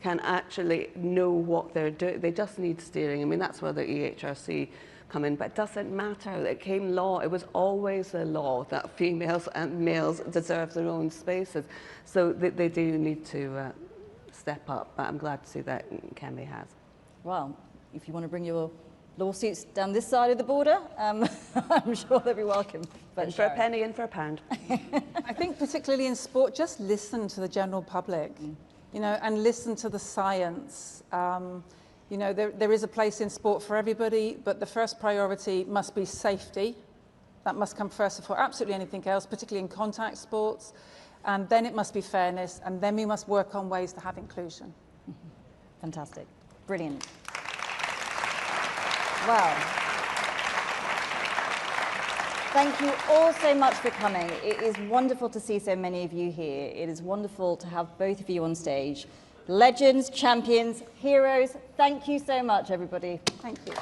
can actually know what they're doing. They just need steering. I mean, that's where the EHRC come in, but it doesn't matter. It came law. It was always the law that females and males deserve their own spaces. So they do need to step up. But I'm glad to see that Kemi has. Well, if you want to bring your lawsuits down this side of the border, I'm sure they'll be welcome. But in for a penny, in for a pound. I think particularly in sport, just listen to the general public, and listen to the science. There is a place in sport for everybody, but the first priority must be safety. That must come first before absolutely anything else, particularly in contact sports. And then it must be fairness, and then we must work on ways to have inclusion. Fantastic. Brilliant. Well, thank you all so much for coming. It is wonderful to see so many of you here. It is wonderful to have both of you on stage. Legends, champions, heroes, thank you so much, everybody. Thank you.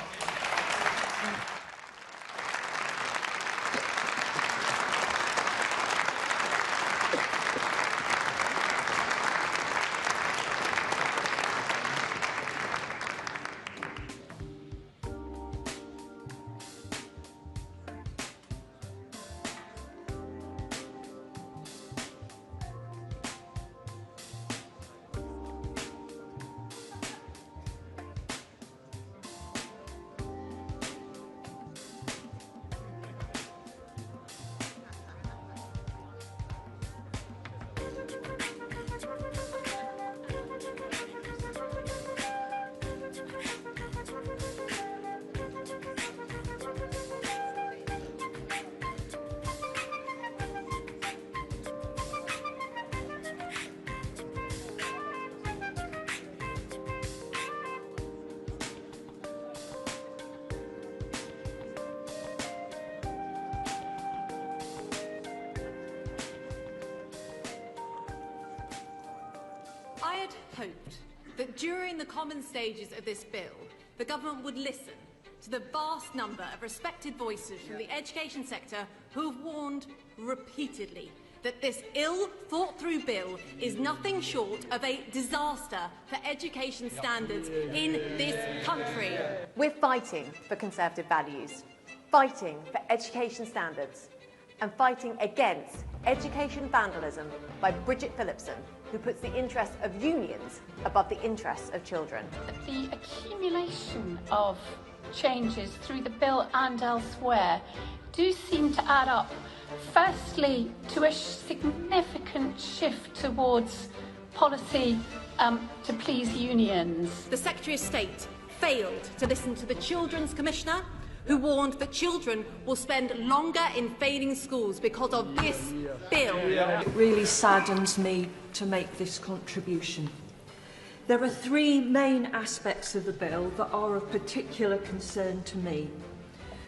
I had hoped that during the common stages of this bill, the government would listen to the vast number of respected voices from the education sector who have warned repeatedly that this ill-thought-through bill is nothing short of a disaster for education standards in this country. We're fighting for Conservative values, fighting for education standards, and fighting against education vandalism by Bridget Phillipson, who puts the interests of unions above the interests of children. The accumulation of changes through the bill and elsewhere do seem to add up, firstly, to a significant shift towards policy to please unions. The Secretary of State failed to listen to the Children's Commissioner, who warned that children will spend longer in failing schools because of this bill. It really saddens me to make this contribution. There are three main aspects of the bill that are of particular concern to me.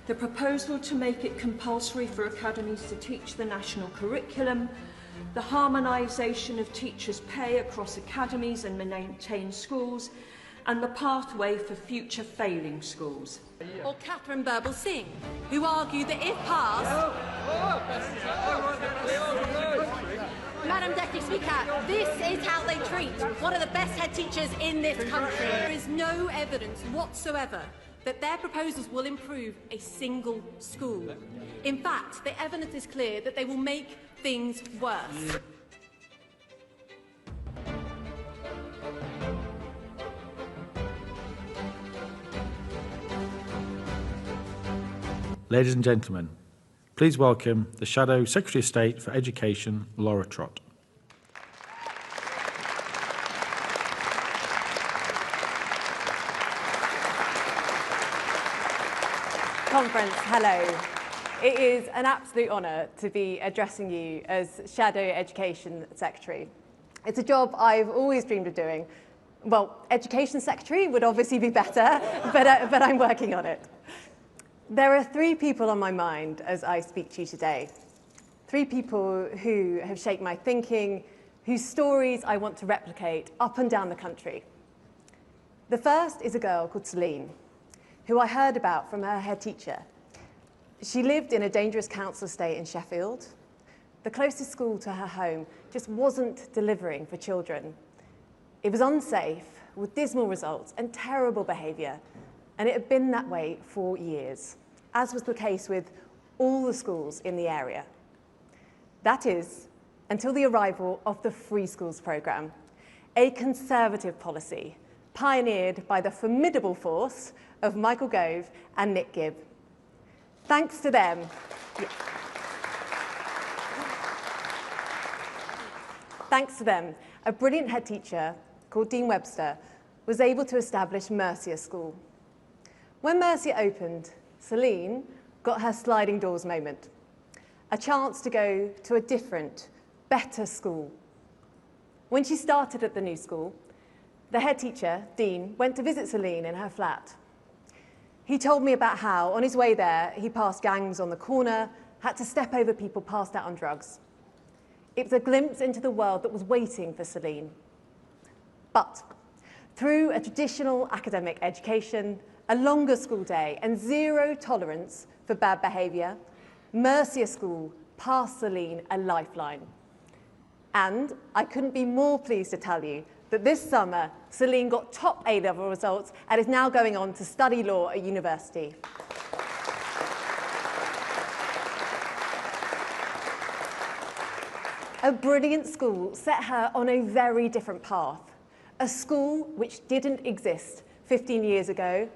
The proposal to make it compulsory for academies to teach the national curriculum, the harmonisation of teachers' pay across academies and maintained schools, and the pathway for future failing schools. Or Catherine Burble-Singh, who argued that if passed... Madam Deputy Speaker, this is how they treat one of the best head teachers in this country. There is no evidence whatsoever that their proposals will improve a single school. In fact, the evidence is clear that they will make things worse. Ladies and gentlemen, please welcome the Shadow Secretary of State for Education, Laura Trott. Conference, hello. It is an absolute honour to be addressing you as Shadow Education Secretary. It's a job I've always dreamed of doing. Well, Education Secretary would obviously be better, but I'm working on it. There are three people on my mind as I speak to you today. Three people who have shaped my thinking, whose stories I want to replicate up and down the country. The first is a girl called Celine, who I heard about from her head teacher. She lived in a dangerous council estate in Sheffield. The closest school to her home just wasn't delivering for children. It was unsafe, with dismal results and terrible behaviour, and it had been that way for years, as was the case with all the schools in the area. That is, until the arrival of the Free Schools programme, a Conservative policy pioneered by the formidable force of Michael Gove and Nick Gibb. Thanks to them, a brilliant head teacher called Dean Webster was able to establish Mercia School. When Mercia opened, Celine got her sliding doors moment, a chance to go to a different, better school. When she started at the new school, the head teacher, Dean, went to visit Celine in her flat. He told me about how, on his way there, he passed gangs on the corner, had to step over people passed out on drugs. It was a glimpse into the world that was waiting for Celine. But through a traditional academic education, a longer school day, and zero tolerance for bad behaviour, Mercia School passed Celine a lifeline. And I couldn't be more pleased to tell you that this summer, Celine got top A-level results and is now going on to study law at university. A brilliant school set her on a very different path. A school which didn't exist 15 years ago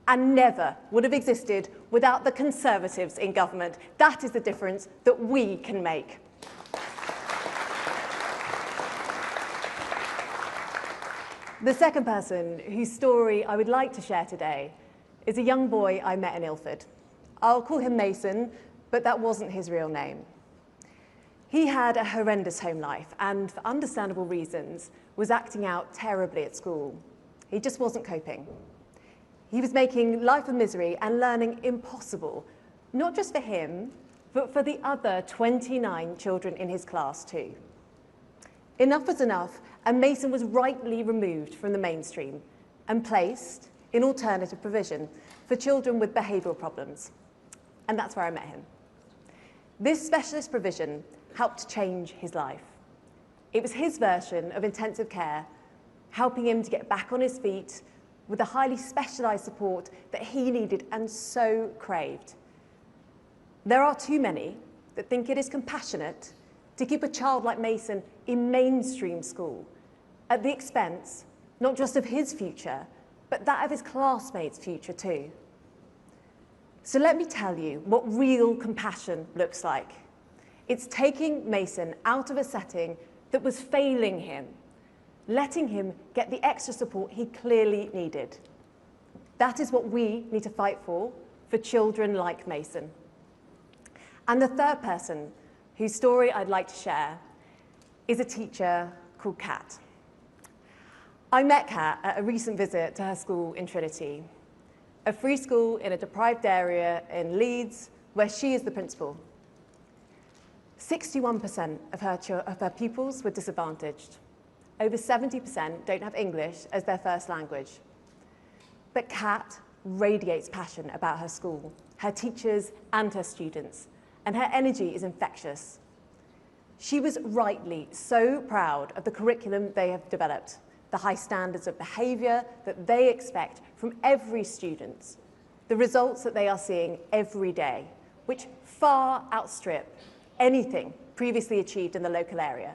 and never would have existed without the Conservatives in government. That is the difference that we can make. The second person whose story I would like to share today is a young boy I met in Ilford. I'll call him Mason, but that wasn't his real name. He had a horrendous home life and, for understandable reasons, was acting out terribly at school. He just wasn't coping. He was making life a misery and learning impossible, not just for him, but for the other 29 children in his class too. Enough was enough, and Mason was rightly removed from the mainstream and placed in alternative provision for children with behavioural problems. And that's where I met him. This specialist provision helped change his life. It was his version of intensive care, helping him to get back on his feet with the highly specialised support that he needed and so craved. There are too many that think it is compassionate to keep a child like Mason in mainstream school at the expense not just of his future, but that of his classmates' future too. So let me tell you what real compassion looks like. It's taking Mason out of a setting that was failing him, letting him get the extra support he clearly needed. That is what we need to fight for children like Mason. And the third person whose story I'd like to share is a teacher called Kat. I met Kat at a recent visit to her school in Trinity, a free school in a deprived area in Leeds where she is the principal. 61% of her pupils were disadvantaged. Over 70% don't have English as their first language. But Kat radiates passion about her school, her teachers and her students, and her energy is infectious. She was rightly so proud of the curriculum they have developed, the high standards of behaviour that they expect from every student, the results that they are seeing every day, which far outstrip anything previously achieved in the local area.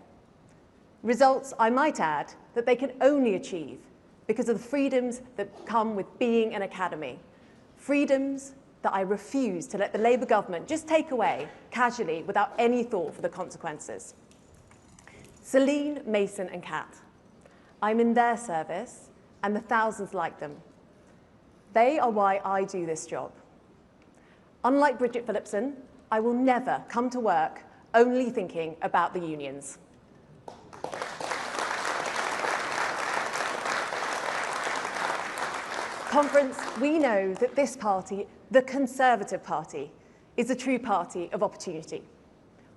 Results, I might add, that they can only achieve because of the freedoms that come with being an academy. Freedoms that I refuse to let the Labour government just take away casually without any thought for the consequences. Celine, Mason and Kat. I'm in their service and the thousands like them. They are why I do this job. Unlike Bridget Phillipson, I will never come to work only thinking about the unions. Conference, we know that this party, the Conservative Party, is a true party of opportunity.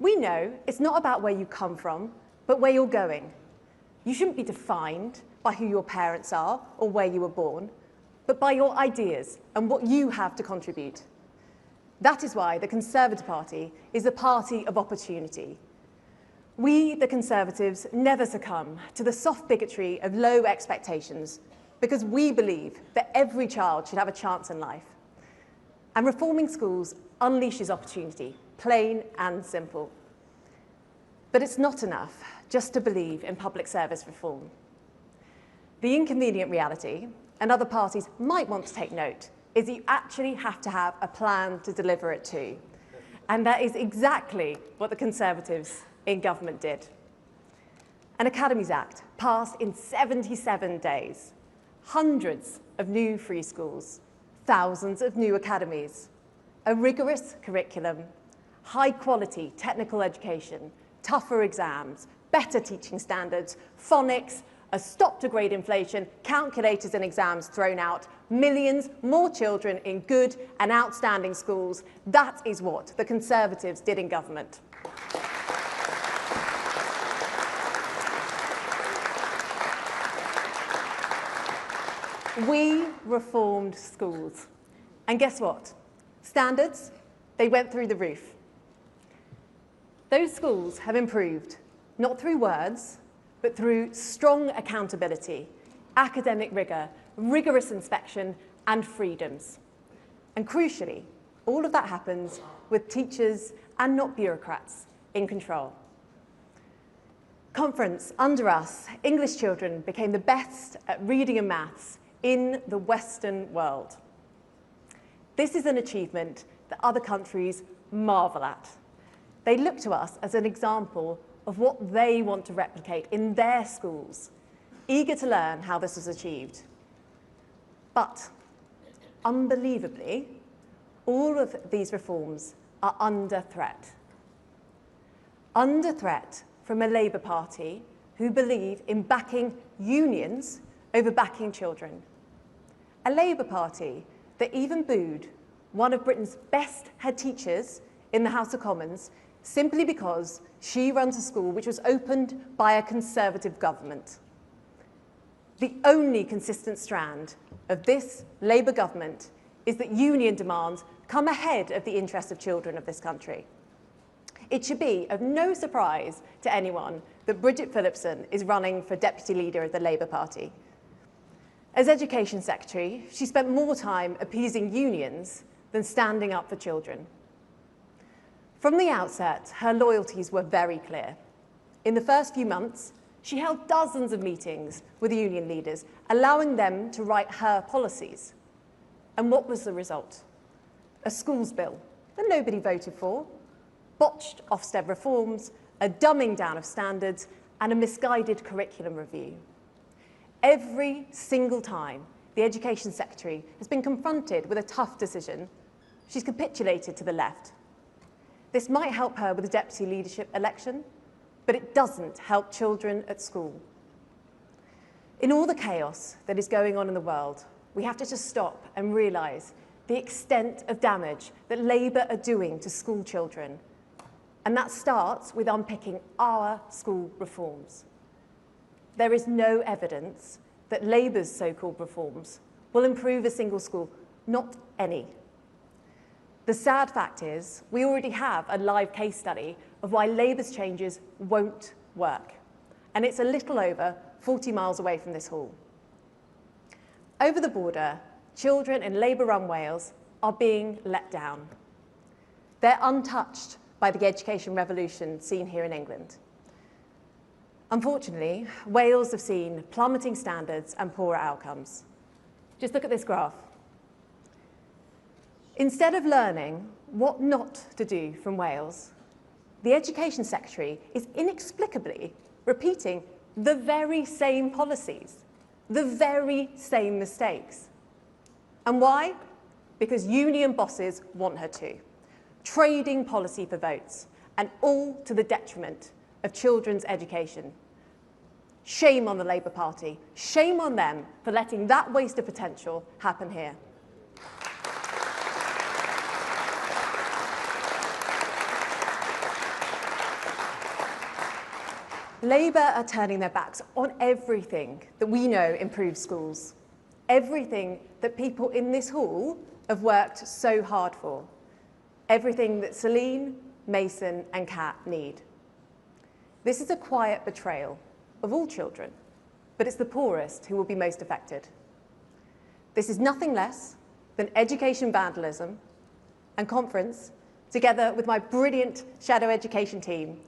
We know it's not about where you come from, but where you're going. You shouldn't be defined by who your parents are or where you were born, but by your ideas and what you have to contribute. That is why the Conservative Party is a party of opportunity. We, the Conservatives, never succumb to the soft bigotry of low expectations because we believe that every child should have a chance in life. And reforming schools unleashes opportunity, plain and simple. But it's not enough just to believe in public service reform. The inconvenient reality, and other parties might want to take note, is that you actually have to have a plan to deliver it to. And that is exactly what the Conservatives in government did. An Academies Act passed in 77 days. Hundreds of new free schools, thousands of new academies, a rigorous curriculum, high-quality technical education, tougher exams, better teaching standards, phonics, a stop to grade inflation, calculators and exams thrown out, millions more children in good and outstanding schools. That is what the Conservatives did in government. We reformed schools. And guess what? Standards, they went through the roof. Those schools have improved, not through words, but through strong accountability, academic rigour, rigorous inspection, and freedoms. And crucially, all of that happens with teachers and not bureaucrats in control. Conference, under us, English children became the best at reading and maths in the Western world. This is an achievement that other countries marvel at. They look to us as an example of what they want to replicate in their schools, eager to learn how this was achieved. But, unbelievably, all of these reforms are under threat. Under threat from a Labour Party who believe in backing unions over backing children. A Labour Party that even booed one of Britain's best head teachers in the House of Commons simply because she runs a school which was opened by a Conservative government. The only consistent strand of this Labour government is that union demands come ahead of the interests of children of this country. It should be of no surprise to anyone that Bridget Phillipson is running for Deputy Leader of the Labour Party. As Education Secretary, she spent more time appeasing unions than standing up for children. From the outset, her loyalties were very clear. In the first few months, she held dozens of meetings with union leaders, allowing them to write her policies. And what was the result? A schools bill that nobody voted for, botched Ofsted reforms, a dumbing down of standards, and a misguided curriculum review. Every single time the Education Secretary has been confronted with a tough decision, she's capitulated to the left. This might help her with the deputy leadership election, but it doesn't help children at school. In all the chaos that is going on in the world, we have to just stop and realise the extent of damage that Labour are doing to school children. And that starts with unpicking our school reforms. There is no evidence that Labour's so-called reforms will improve a single school, not any. The sad fact is, we already have a live case study of why Labour's changes won't work. And it's a little over 40 miles away from this hall. Over the border, children in Labour-run Wales are being let down. They're untouched by the education revolution seen here in England. Unfortunately, Wales have seen plummeting standards and poorer outcomes. Just look at this graph. Instead of learning what not to do from Wales, the Education Secretary is inexplicably repeating the very same policies, the very same mistakes. And why? Because union bosses want her to. Trading policy for votes, and all to the detriment of children's education. Shame on the Labour Party. Shame on them for letting that waste of potential happen here. Labour are turning their backs on everything that we know improves schools. Everything that people in this hall have worked so hard for. Everything that Celine, Mason and Kat need. This is a quiet betrayal of all children, but it's the poorest who will be most affected. This is nothing less than education vandalism, and Conference, together with my brilliant shadow education team,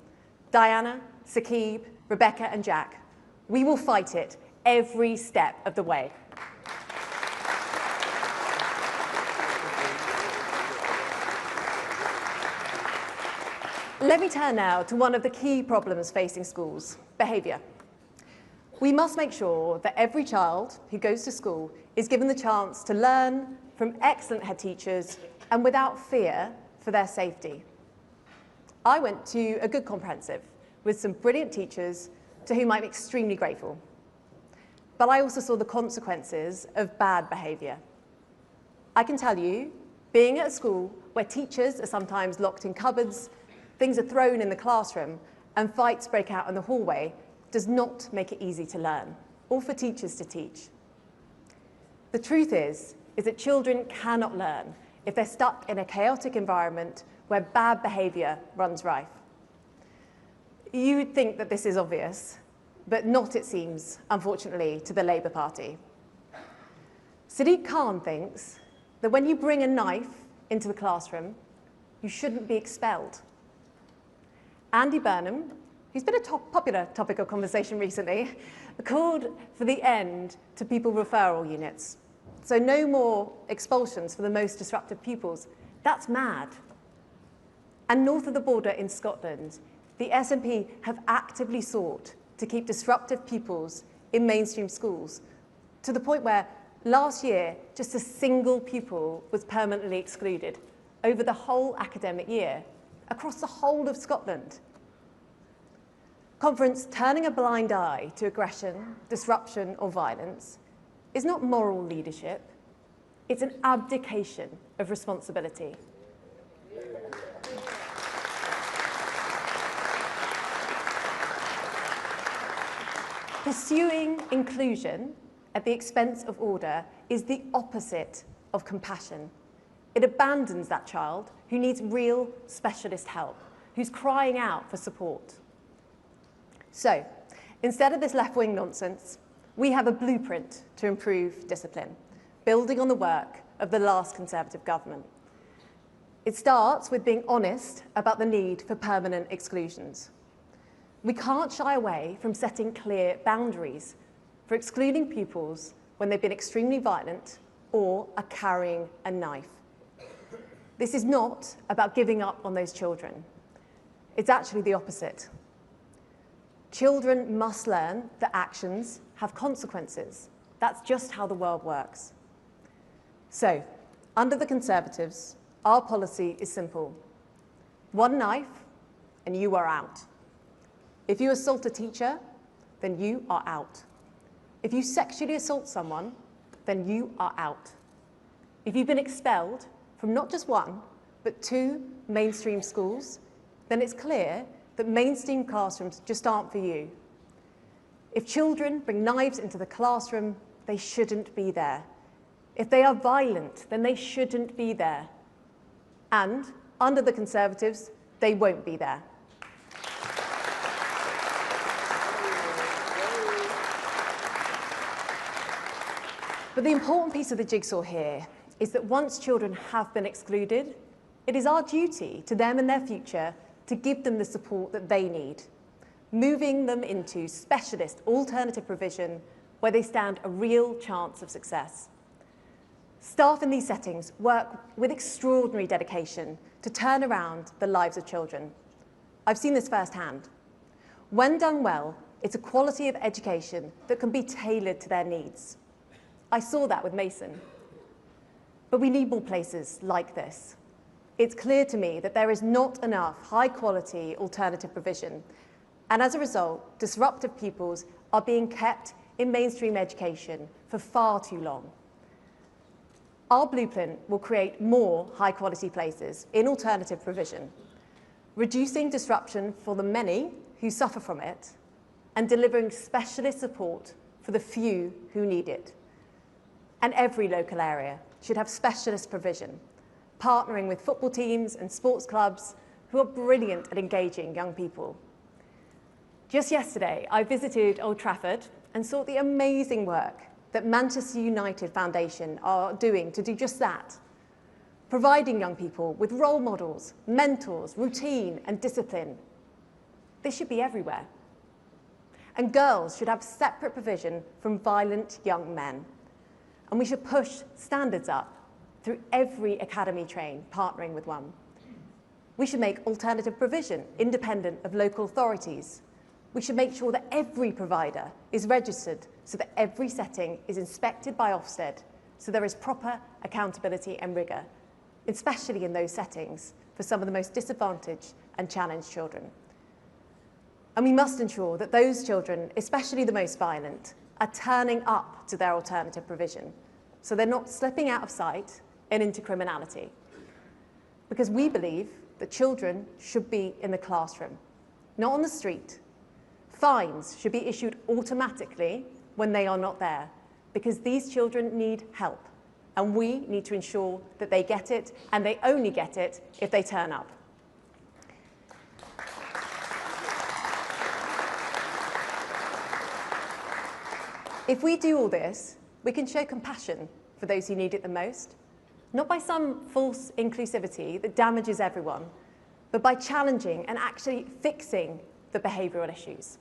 Diana, Saqib, Rebecca and Jack, we will fight it every step of the way. Let me turn now to one of the key problems facing schools, behaviour. We must make sure that every child who goes to school is given the chance to learn from excellent head teachers and without fear for their safety. I went to a good comprehensive with some brilliant teachers to whom I'm extremely grateful. but I also saw the consequences of bad behaviour. I can tell you, being at a school where teachers are sometimes locked in cupboards, things are thrown in the classroom, and fights break out in the hallway does not make it easy to learn, or for teachers to teach. The truth is that children cannot learn if they're stuck in a chaotic environment where bad behaviour runs rife. You would think that this is obvious, but not, it seems, unfortunately, to the Labour Party. Sadiq Khan thinks that when you bring a knife into the classroom, you shouldn't be expelled. Andy Burnham, who's been a popular topic of conversation recently, called for the end to pupil referral units. So no more expulsions for the most disruptive pupils. That's mad. And north of the border in Scotland, the SNP have actively sought to keep disruptive pupils in mainstream schools, to the point where last year, just a single pupil was permanently excluded over the whole academic year, across the whole of Scotland. Conference turning a blind eye to aggression, disruption, or violence is not moral leadership, it's an abdication of responsibility. Pursuing inclusion at the expense of order is the opposite of compassion. It abandons that child who needs real specialist help, who's crying out for support. So, instead of this left-wing nonsense, we have a blueprint to improve discipline, building on the work of the last Conservative government. It starts with being honest about the need for permanent exclusions. We can't shy away from setting clear boundaries for excluding pupils when they've been extremely violent or are carrying a knife. This is not about giving up on those children. It's actually the opposite. Children must learn that actions have consequences. That's just how the world works. So, under the Conservatives, our policy is simple. One knife, and you are out. If you assault a teacher, then you are out. If you sexually assault someone, then you are out. If you've been expelled from not just one, but 2 mainstream schools, then it's clear that mainstream classrooms just aren't for you. If children bring knives into the classroom, they shouldn't be there. If they are violent, then they shouldn't be there. And under the Conservatives, they won't be there. But the important piece of the jigsaw here is that once children have been excluded, it is our duty to them and their future to give them the support that they need, moving them into specialist alternative provision where they stand a real chance of success. Staff in these settings work with extraordinary dedication to turn around the lives of children. I've seen this firsthand. When done well, it's a quality of education that can be tailored to their needs. I saw that with Mason. But we need more places like this. It's clear to me that there is not enough high-quality alternative provision, and as a result, disruptive pupils are being kept in mainstream education for far too long. Our blueprint will create more high-quality places in alternative provision, reducing disruption for the many who suffer from it, and delivering specialist support for the few who need it. And every local area should have specialist provision, partnering with football teams and sports clubs who are brilliant at engaging young people. Just yesterday, I visited Old Trafford and saw the amazing work that Manchester United Foundation are doing to do just that, providing young people with role models, mentors, routine, and discipline. This should be everywhere. And girls should have separate provision from violent young men. And we should push standards up through every academy train, partnering with one. We should make alternative provision independent of local authorities. We should make sure that every provider is registered so that every setting is inspected by Ofsted, so there is proper accountability and rigour, especially in those settings for some of the most disadvantaged and challenged children. And we must ensure that those children, especially the most violent, are turning up to their alternative provision, so they're not slipping out of sight and into criminality. Because we believe that children should be in the classroom, not on the street. Fines should be issued automatically when they are not there, because these children need help, and we need to ensure that they get it, and they only get it if they turn up. If we do all this, we can show compassion for those who need it the most, not by some false inclusivity that damages everyone, but by challenging and actually fixing the behavioural issues.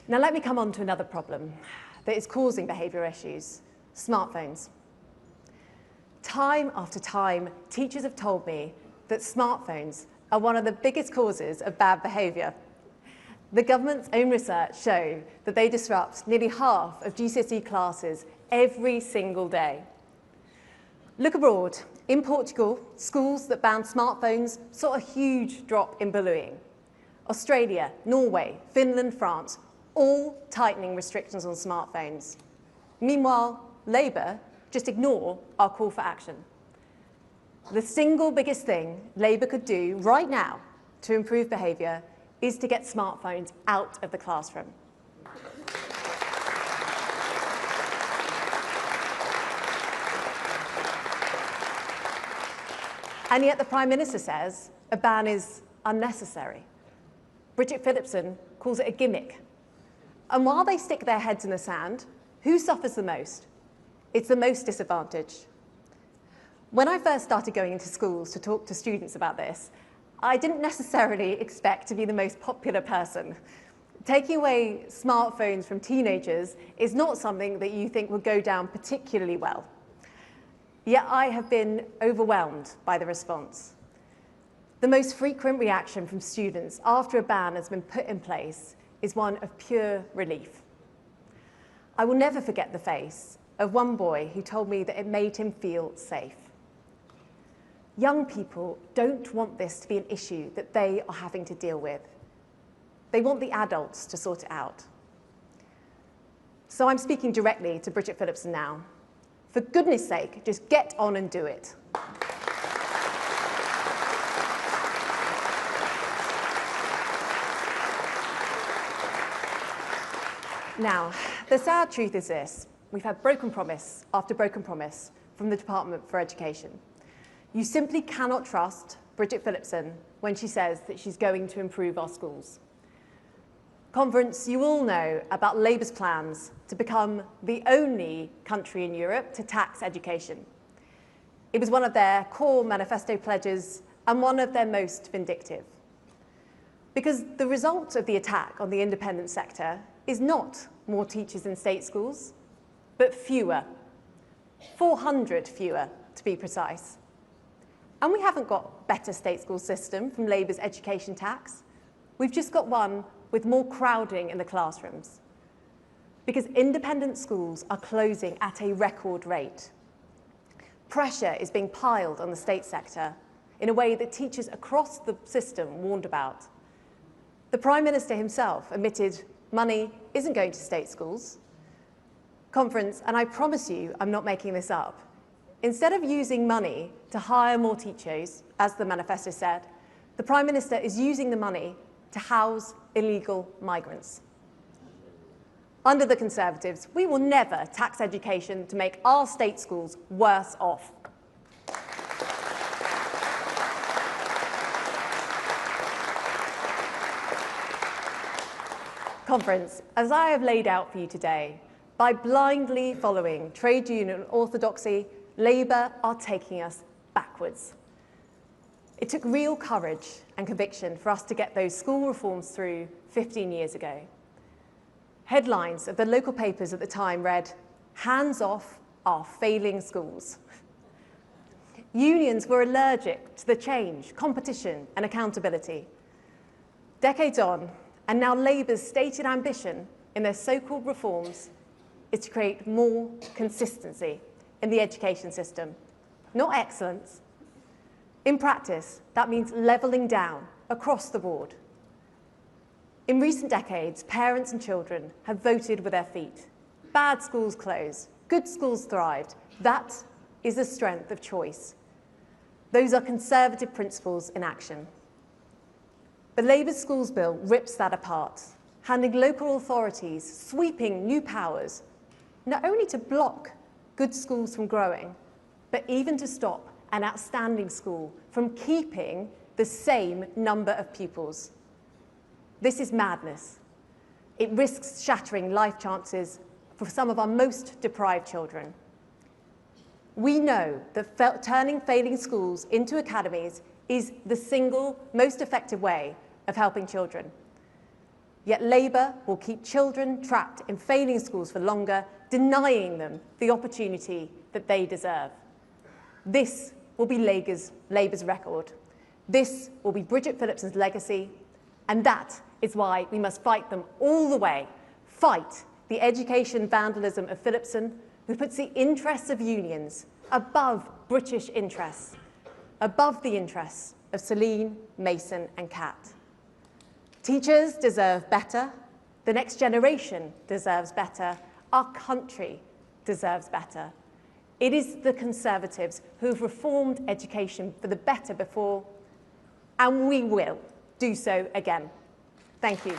Now let me come on to another problem that is causing behavioural issues: smartphones. Time after time, teachers have told me that smartphones are one of the biggest causes of bad behaviour. The government's own research show that they disrupt nearly half of GCSE classes every single day. Look abroad. In Portugal, schools that banned smartphones saw a huge drop in bullying. Australia, Norway, Finland, France, all tightening restrictions on smartphones. Meanwhile, Labour just ignore our call for action. The single biggest thing Labour could do right now to improve behaviour is to get smartphones out of the classroom. And yet the Prime Minister says a ban is unnecessary. Bridget Phillipson calls it a gimmick. And while they stick their heads in the sand, who suffers the most? It's the most disadvantaged. When I first started going into schools to talk to students about this, I didn't necessarily expect to be the most popular person. Taking away smartphones from teenagers is not something that you think would go down particularly well. Yet I have been overwhelmed by the response. The most frequent reaction from students after a ban has been put in place is one of pure relief. I will never forget the face of one boy who told me that it made him feel safe. Young people don't want this to be an issue that they are having to deal with. They want the adults to sort it out. So I'm speaking directly to Bridget Phillipson now. For goodness sake, just get on and do it. Now, the sad truth is this. We've had broken promise after broken promise from the Department for Education. You simply cannot trust Bridget Phillipson when she says that she's going to improve our schools. Conference, you all know about Labour's plans to become the only country in Europe to tax education. It was one of their core manifesto pledges and one of their most vindictive. Because the result of the attack on the independent sector is not more teachers in state schools, but fewer. 400 fewer, to be precise. And we haven't got a better state school system from Labour's education tax. We've just got one with more crowding in the classrooms. Because independent schools are closing at a record rate. Pressure is being piled on the state sector in a way that teachers across the system warned about. The Prime Minister himself admitted money isn't going to state schools. Conference, and I promise you I'm not making this up, instead of using money to hire more teachers, as the manifesto said, the Prime Minister is using the money to house illegal migrants. Under the Conservatives, we will never tax education to make our state schools worse off. Conference, as I have laid out for you today, by blindly following trade union orthodoxy, Labour are taking us backwards. It took real courage and conviction for us to get those school reforms through 15 years ago. Headlines of the local papers at the time read, "Hands off our failing schools." Unions were allergic to the change, competition and accountability. Decades on, and now Labour's stated ambition in their so-called reforms is to create more consistency in the education system, not excellence. In practice, that means levelling down across the board. In recent decades, parents and children have voted with their feet. Bad schools close, good schools thrived. That is the strength of choice. Those are Conservative principles in action. But Labour's schools bill rips that apart, handing local authorities sweeping new powers, not only to block good schools from growing, but even to stop an outstanding school from keeping the same number of pupils. This is madness. It risks shattering life chances for some of our most deprived children. We know that turning failing schools into academies is the single most effective way of helping children. Yet Labour will keep children trapped in failing schools for longer, denying them the opportunity that they deserve. This will be Labour's record. This will be Bridget Phillipson's legacy, and that is why we must fight them all the way. Fight the education vandalism of Phillipson, who puts the interests of unions above British interests, above the interests of Celine, Mason and Kat. Teachers deserve better, the next generation deserves better, our country deserves better. It is the Conservatives who've reformed education for the better before, and we will do so again. Thank you.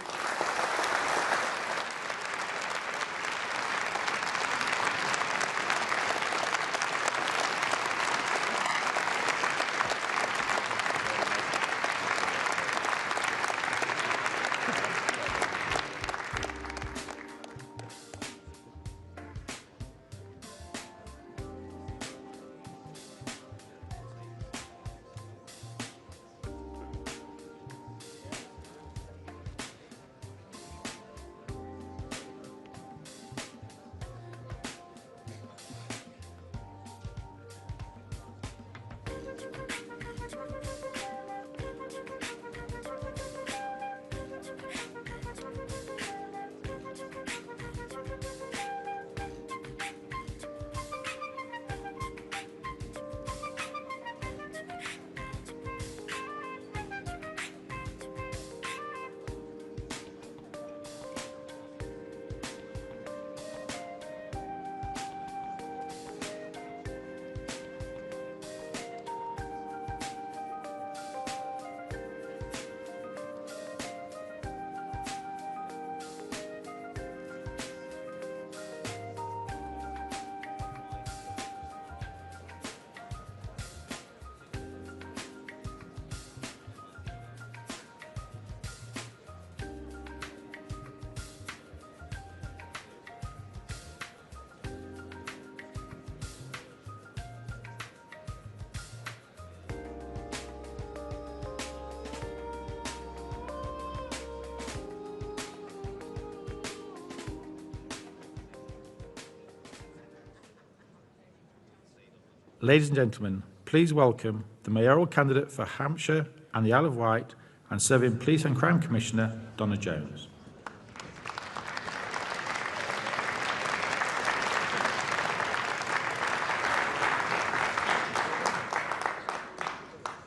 Ladies and gentlemen, please welcome the mayoral candidate for Hampshire and the Isle of Wight and serving Police and Crime Commissioner, Donna Jones.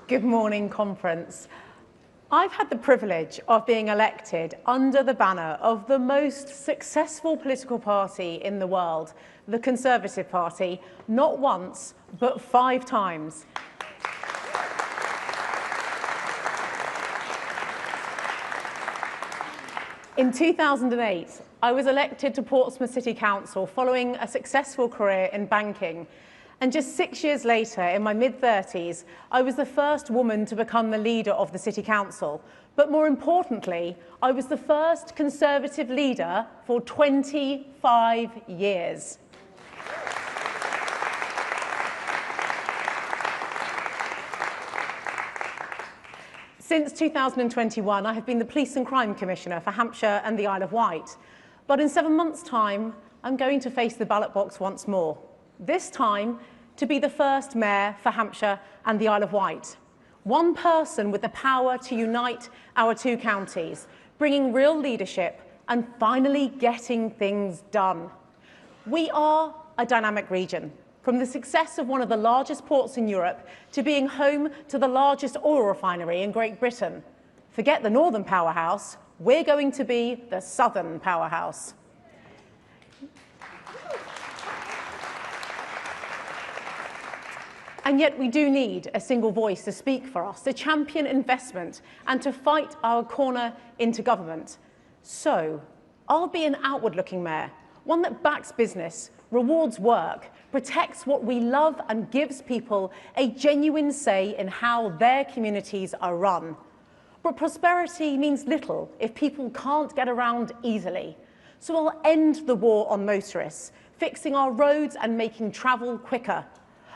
Good morning, conference. I've had the privilege of being elected under the banner of the most successful political party in the world, the Conservative Party, not once, but 5 times. In 2008, I was elected to Portsmouth City Council following a successful career in banking. And just 6 years later, in my mid-30s, I was the first woman to become the leader of the City Council. But more importantly, I was the first Conservative leader for 25 years. Since 2021, I have been the Police and Crime Commissioner for Hampshire and the Isle of Wight. But in 7 months' time, I'm going to face the ballot box once more. This time, to be the first mayor for Hampshire and the Isle of Wight. One person with the power to unite our 2 counties, bringing real leadership and finally getting things done. We are a dynamic region, from the success of one of the largest ports in Europe to being home to the largest oil refinery in Great Britain. Forget the northern powerhouse, We're going to be the Southern powerhouse. And yet we do need a single voice to speak for us, to champion investment and to fight our corner into government. So I'll be an outward-looking mayor, one that backs business, rewards work, protects what we love and gives people a genuine say in how their communities are run. But prosperity means little if people can't get around easily. So I'll end the war on motorists, fixing our roads and making travel quicker.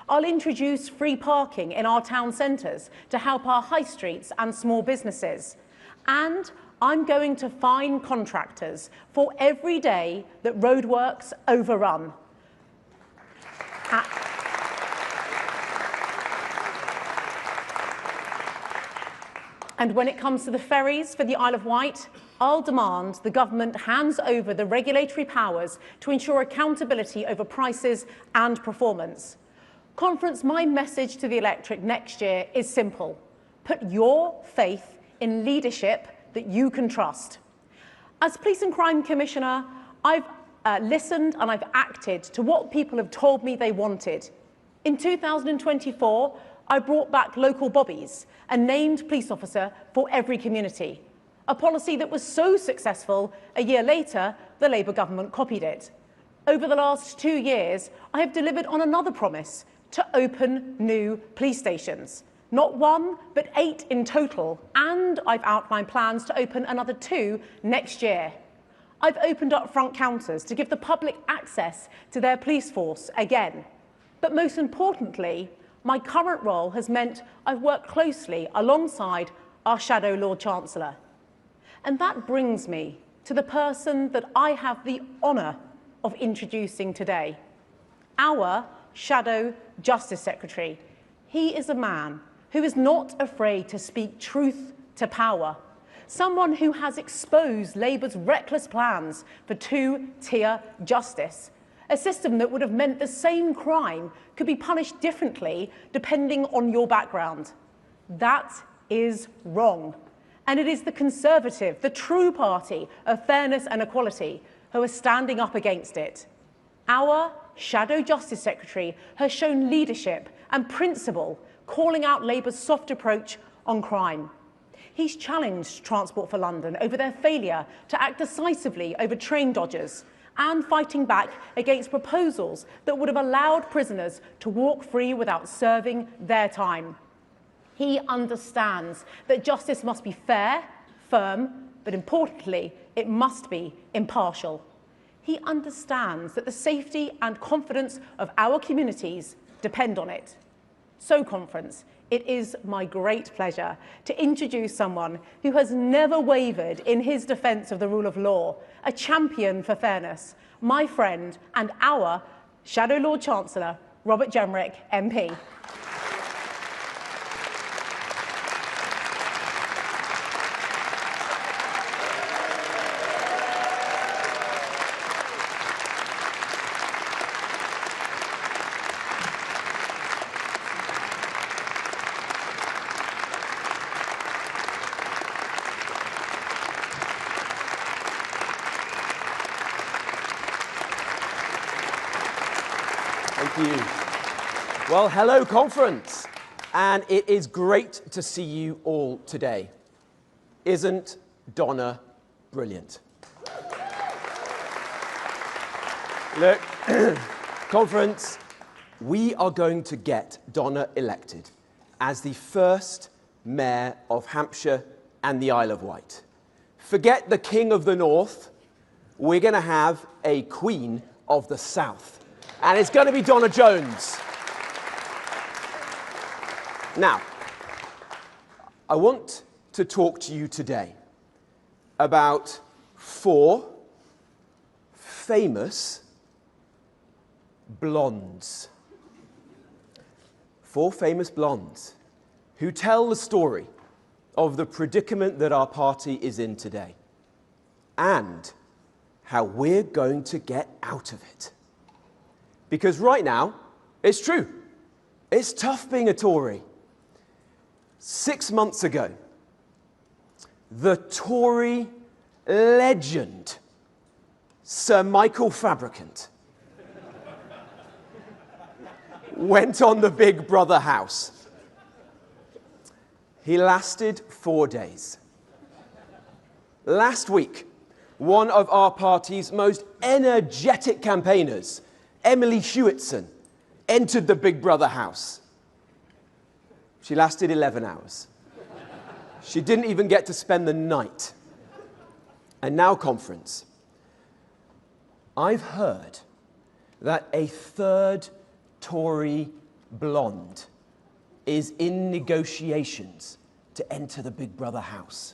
I'll introduce free parking in our town centres to help our high streets and small businesses. And I'm going to fine contractors for every day that roadworks overrun. And when it comes to the ferries for the Isle of Wight, I'll demand the government hands over the regulatory powers to ensure accountability over prices and performance. Conference, my message to the electorate next year is simple. Put your faith in leadership that you can trust. As Police and Crime Commissioner, I've listened and I've acted to what people have told me they wanted. In 2024, I brought back local bobbies, a named police officer for every community. A policy that was so successful, a year later, the Labour government copied it. Over the last 2 years, I have delivered on another promise to open new police stations. Not 1, but 8 in total, and I've outlined plans to open another 2 next year. I've opened up front counters to give the public access to their police force again. But most importantly, my current role has meant I've worked closely alongside our Shadow Lord Chancellor. And that brings me to the person that I have the honour of introducing today, our Shadow Justice Secretary. He is a man who is not afraid to speak truth to power, someone who has exposed Labour's reckless plans for 2-tier justice, a system that would have meant the same crime could be punished differently depending on your background. That is wrong. And it is the Conservative, the true party of fairness and equality, who are standing up against it. Our Shadow Justice Secretary has shown leadership and principle, calling out Labour's soft approach on crime. He's challenged Transport for London over their failure to act decisively over train dodgers and fighting back against proposals that would have allowed prisoners to walk free without serving their time. He understands that justice must be fair, firm, but importantly, it must be impartial. He understands that the safety and confidence of our communities depend on it. So, Conference, it is my great pleasure to introduce someone who has never wavered in his defence of the rule of law, a champion for fairness, my friend and our Shadow Lord Chancellor, Robert Jenrick, MP. Thank you. Well, hello, Conference. And it is great to see you all today. Isn't Donna brilliant? Look, Conference, we are going to get Donna elected as the first mayor of Hampshire and the Isle of Wight. Forget the King of the North. We're going to have a Queen of the South. And it's going to be Donna Jones. Now, I want to talk to you today about 4 famous blondes. 4 famous blondes who tell the story of the predicament that our party is in today and how we're going to get out of it. Because right now, it's true. It's tough being a Tory. 6 months ago, the Tory legend, Sir Michael Fabricant, went on the Big Brother house. He lasted 4 days. Last week, one of our party's most energetic campaigners, Emily Hewitson, entered the Big Brother house. She lasted 11 hours. She didn't even get to spend the night. And now, conference, I've heard that a third Tory blonde is in negotiations to enter the Big Brother house.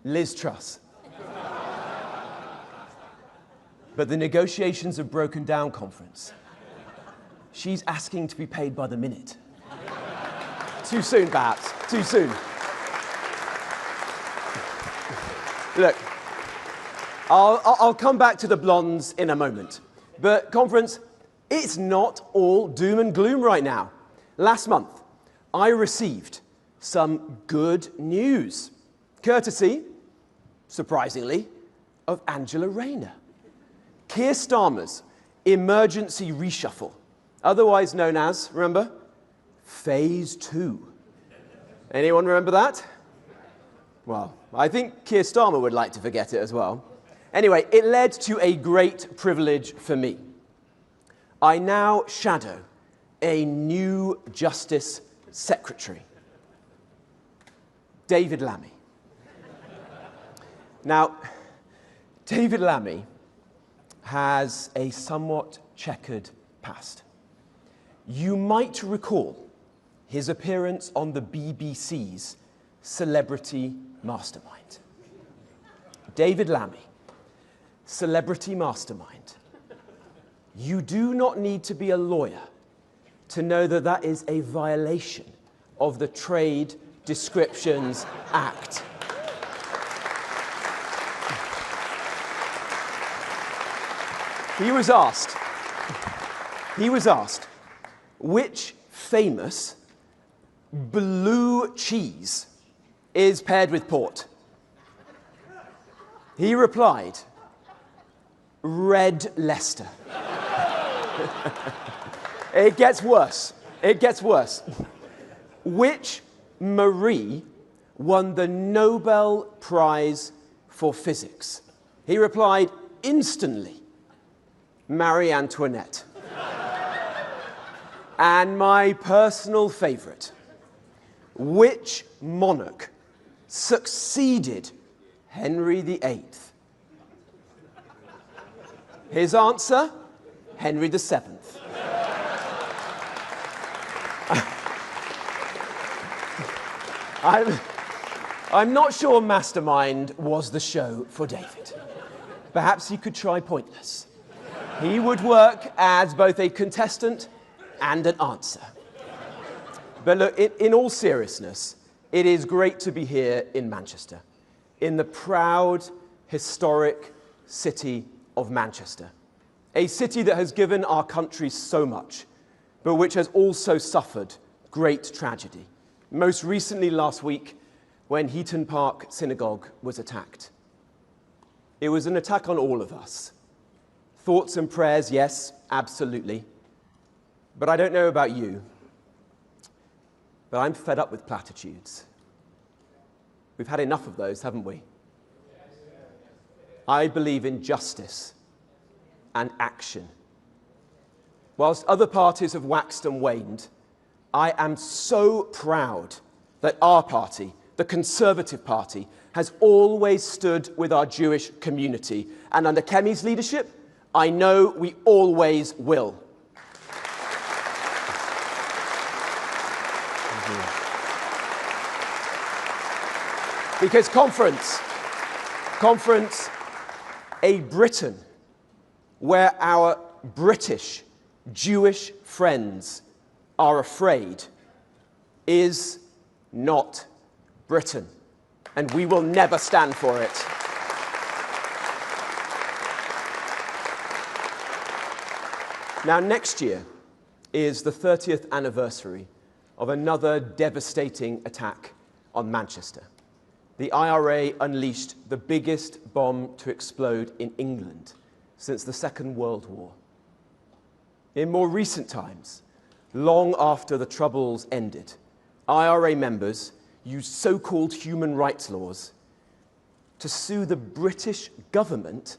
Liz Truss. But the negotiations have broken down, conference. She's asking to be paid by the minute. Too soon, perhaps. Too soon. Look, I'll come back to the blondes in a moment. But, conference, it's not all doom and gloom right now. Last month, I received some good news, courtesy, surprisingly, of Angela Rayner. Keir Starmer's emergency reshuffle, otherwise known as, remember, Phase 2. Anyone remember that? Well, I think Keir Starmer would like to forget it as well. Anyway, it led to a great privilege for me. I now shadow a new Justice Secretary, David Lammy. Now, David Lammy has a somewhat checkered past. You might recall his appearance on the BBC's Celebrity Mastermind. David Lammy, Celebrity Mastermind. You do not need to be a lawyer to know that that is a violation of the Trade Descriptions Act. He was asked, which famous blue cheese is paired with port? He replied, Red Leicester. It gets worse. It gets worse. Which Marie won the Nobel Prize for Physics? He replied instantly, Marie Antoinette. And my personal favorite, which monarch succeeded Henry VIII? His answer, Henry VII. I'm not sure Mastermind was the show for David. Perhaps he could try Pointless. He would work as both a contestant and an answer. But look, in all seriousness, it is great to be here in Manchester, in the proud, historic city of Manchester. A city that has given our country so much, but which has also suffered great tragedy. Most recently last week, when Heaton Park Synagogue was attacked. It was an attack on all of us. Thoughts and prayers, yes, absolutely. But I don't know about you, but I'm fed up with platitudes. We've had enough of those, haven't we? I believe in justice and action. Whilst other parties have waxed and waned, I am so proud that our party, the Conservative Party, has always stood with our Jewish community. And under Kemi's leadership, I know we always will. Because conference, a Britain where our British Jewish friends are afraid is not Britain. And we will never stand for it. Now, next year is the 30th anniversary of another devastating attack on Manchester. the IRA unleashed the biggest bomb to explode in England since the Second World War. In more recent times, long after the Troubles ended, IRA members used so-called human rights laws to sue the British government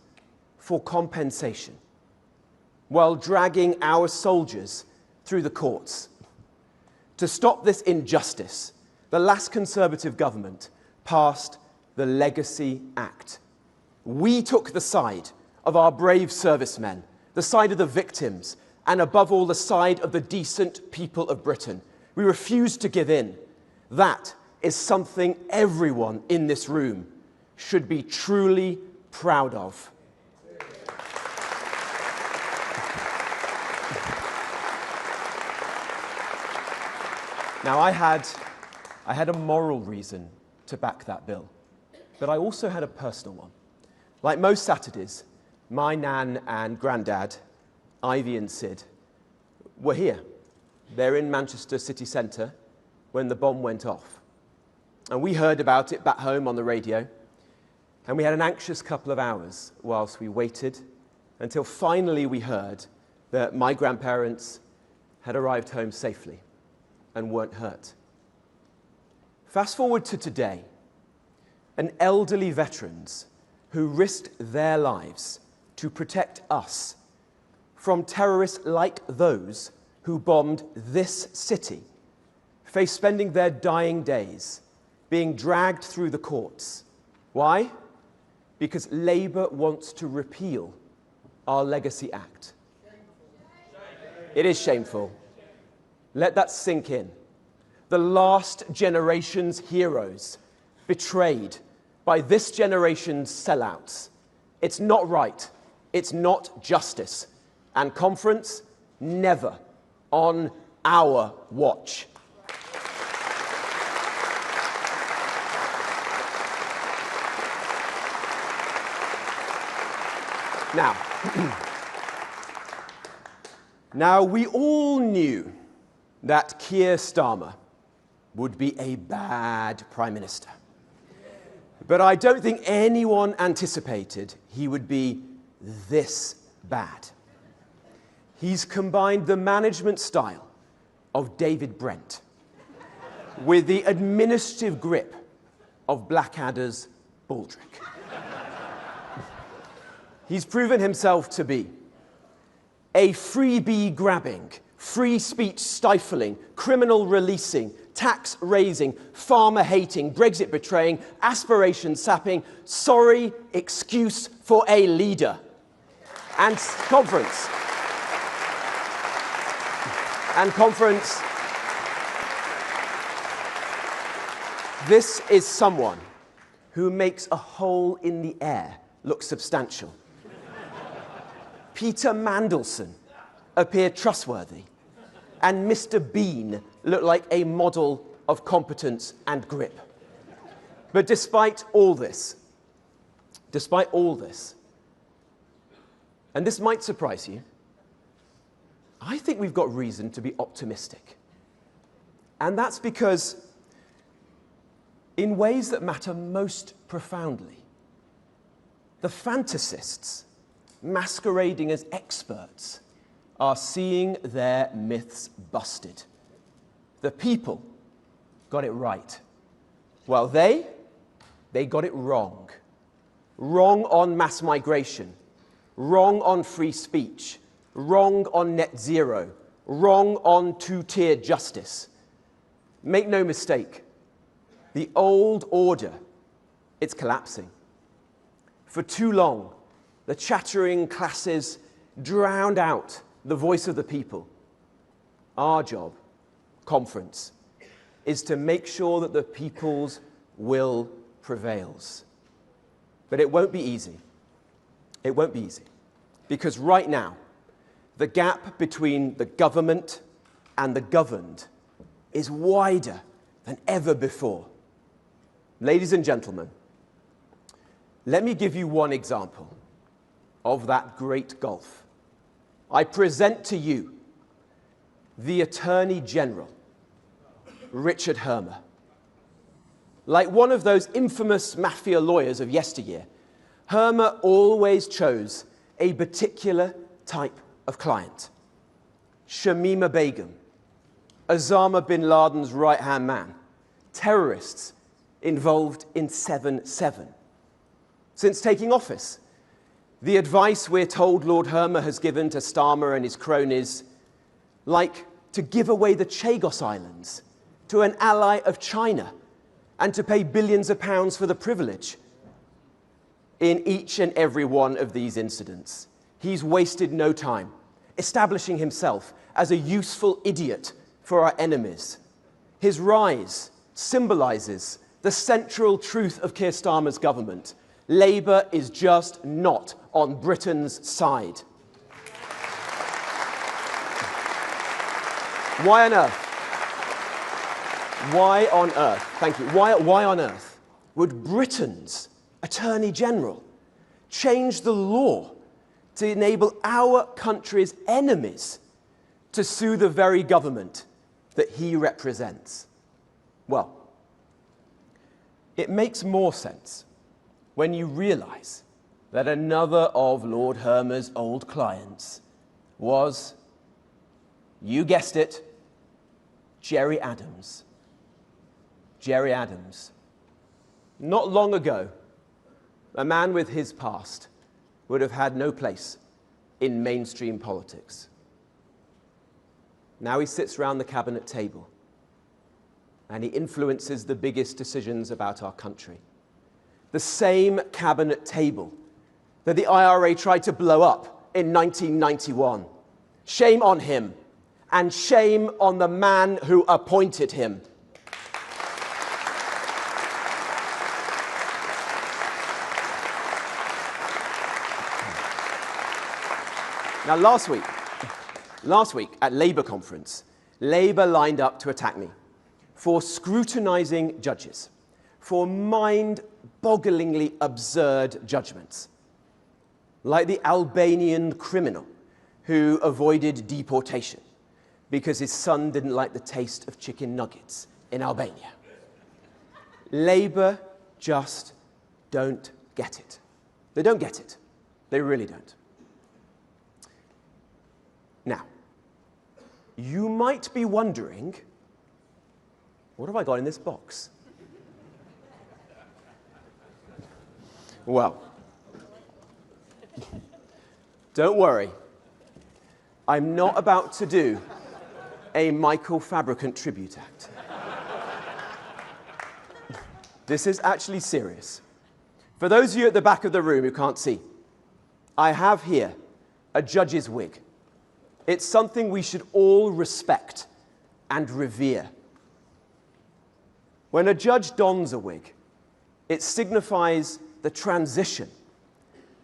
for compensation, while dragging our soldiers through the courts. To stop this injustice, the last Conservative government passed the Legacy Act. We took the side of our brave servicemen, the side of the victims, and above all, the side of the decent people of Britain. We refused to give in. That is something everyone in this room should be truly proud of. Now, I had a moral reason to back that bill, but I also had a personal one. Like most Saturdays, my nan and granddad, Ivy and Sid, were here. They're in Manchester city centre when the bomb went off. And we heard about it back home on the radio, and we had an anxious couple of hours whilst we waited until finally we heard that my grandparents had arrived home safely and weren't hurt. Fast forward to today, and elderly veterans who risked their lives to protect us from terrorists like those who bombed this city face spending their dying days being dragged through the courts. Why? Because Labour wants to repeal our Legacy Act. It is shameful. Let that sink in. The last generation's heroes betrayed by this generation's sellouts. It's not right. It's not justice. And conference, never on our watch. Now, we all knew that Keir Starmer would be a bad Prime Minister. But I don't think anyone anticipated he would be this bad. He's combined the management style of David Brent with the administrative grip of Blackadder's Baldrick. He's proven himself to be a freebie grabbing, free speech stifling, criminal releasing, tax raising, farmer hating, Brexit betraying, aspiration sapping, sorry excuse for a leader. And conference, this is someone who makes a hole in the air look substantial. Peter Mandelson appeared trustworthy, and Mr. Bean looked like a model of competence and grip. But despite all this, and this might surprise you, I think we've got reason to be optimistic. And that's because, in ways that matter most profoundly, the fantasists, masquerading as experts, are seeing their myths busted. The people got it right, while they got it wrong. Wrong on mass migration, wrong on free speech, wrong on net zero, wrong on two-tier justice. Make no mistake, the old order, it's collapsing. For too long, the chattering classes drowned out the voice of the people. Our job, conference, is to make sure that the people's will prevails. But it won't be easy. It won't be easy. Because right now, the gap between the government and the governed is wider than ever before. Ladies and gentlemen, let me give you one example of that great gulf. I present to you the Attorney General, Richard Hermer. Like one of those infamous mafia lawyers of yesteryear, Hermer always chose a particular type of client. Shamima Begum, Osama bin Laden's right-hand man, terrorists involved in 7/7. Since taking office, the advice we're told Lord Hermer has given to Starmer and his cronies, like to give away the Chagos Islands to an ally of China and to pay billions of pounds for the privilege. In each and every one of these incidents, he's wasted no time establishing himself as a useful idiot for our enemies. His rise symbolizes the central truth of Keir Starmer's government. Labour is just not on Britain's side. Why on earth? Why on earth? Thank you. Why on earth would Britain's Attorney General change the law to enable our country's enemies to sue the very government that he represents? Well, it makes more sense when you realise that another of Lord Hermer's old clients was, you guessed it, Gerry Adams. Gerry Adams. Not long ago, a man with his past would have had no place in mainstream politics. Now he sits around the cabinet table and he influences the biggest decisions about our country. The same cabinet table that the IRA tried to blow up in 1991. Shame on him, and shame on the man who appointed him. Now, last week at Labour conference, Labour lined up to attack me for scrutinising judges, for mind-bogglingly absurd judgments, like the Albanian criminal who avoided deportation because his son didn't like the taste of chicken nuggets in Albania. Labour just don't get it. They don't get it. They really don't. Now, you might be wondering, what have I got in this box? Well, don't worry. I'm not about to do a Michael Fabricant tribute act. This is actually serious. For those of you at the back of the room who can't see, I have here a judge's wig. It's something we should all respect and revere. When a judge dons a wig, it signifies the transition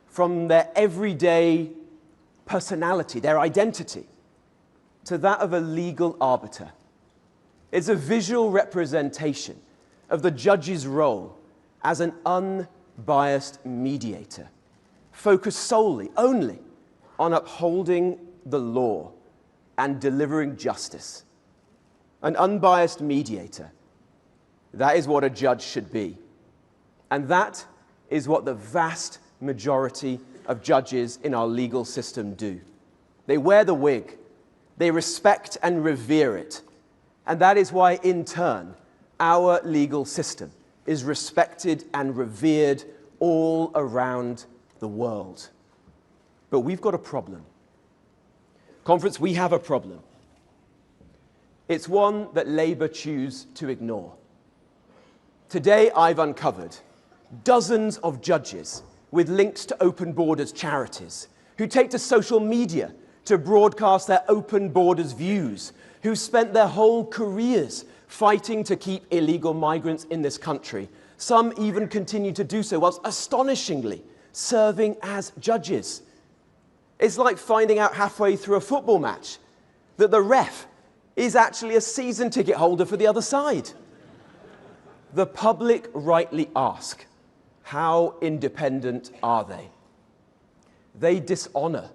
from their everyday personality, their identity, to that of a legal arbiter. It's a visual representation of the judge's role as an unbiased mediator, focused solely, only, on upholding the law and delivering justice. An unbiased mediator. That is what a judge should be. And that is what the vast majority of judges in our legal system do. They wear the wig. They respect and revere it. And that is why, in turn, our legal system is respected and revered all around the world. But we've got a problem. Conference, we have a problem. It's one that Labour choose to ignore. Today, I've uncovered dozens of judges with links to Open Borders charities who take to social media to broadcast their Open Borders views, who spent their whole careers fighting to keep illegal migrants in this country. Some even continue to do so whilst astonishingly serving as judges. It's like finding out halfway through a football match that the ref is actually a season ticket holder for the other side. The public rightly ask, how independent are they? They dishonour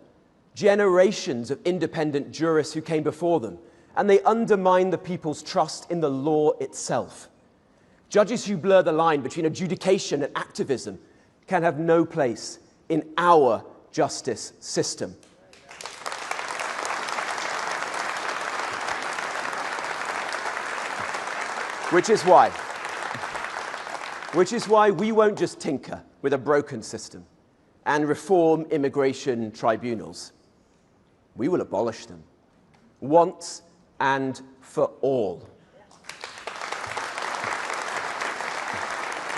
generations of independent jurists who came before them, and they undermine the people's trust in the law itself. Judges who blur the line between adjudication and activism can have no place in our justice system. Which is why we won't just tinker with a broken system and reform immigration tribunals. We will abolish them once and for all.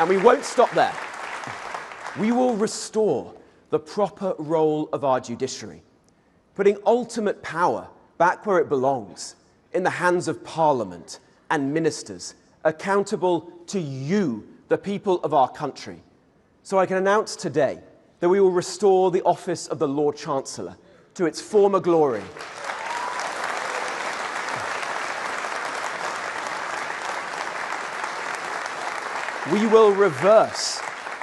And we won't stop there. We will restore the proper role of our judiciary, putting ultimate power back where it belongs, in the hands of Parliament and ministers, accountable to you, the people of our country. So I can announce today that we will restore the office of the Lord Chancellor to its former glory. We will reverse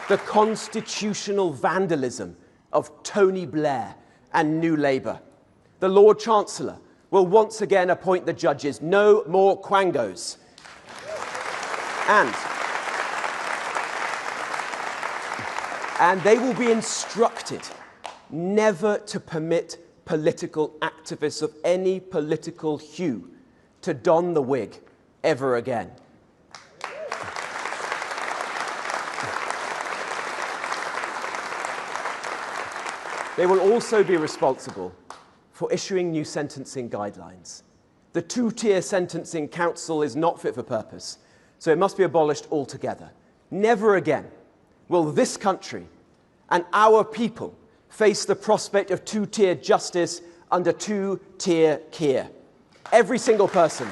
the constitutional vandalism of Tony Blair and New Labour. The Lord Chancellor will once again appoint the judges. No more quangos. And they will be instructed never to permit political activists of any political hue to don the wig ever again. They will also be responsible for issuing new sentencing guidelines. The two-tier sentencing council is not fit for purpose, so it must be abolished altogether. Never again will this country and our people face the prospect of two-tier justice under two-tier care. Every single person,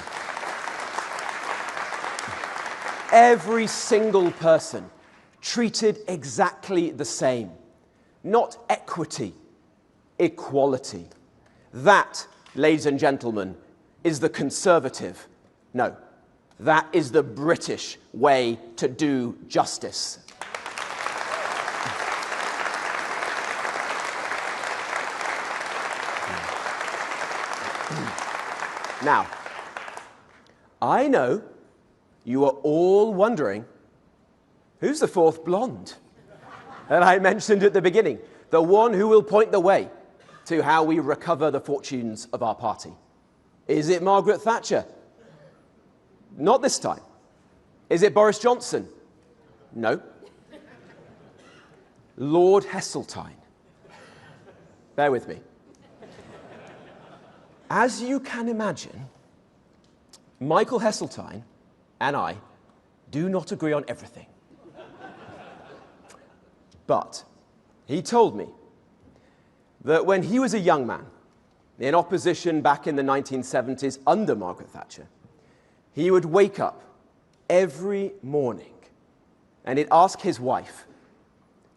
treated exactly the same. Not equity, equality. That, ladies and gentlemen, is the Conservative, no, that is the British way to do justice. Now, I know you are all wondering, who's the fourth blonde? And I mentioned at the beginning, the one who will point the way to how we recover the fortunes of our party. Is it Margaret Thatcher? Not this time. Is it Boris Johnson? No. Lord Heseltine. Bear with me. As you can imagine, Michael Heseltine and I do not agree on everything. But he told me that when he was a young man in opposition back in the 1970s under Margaret Thatcher, he would wake up every morning and he'd ask his wife,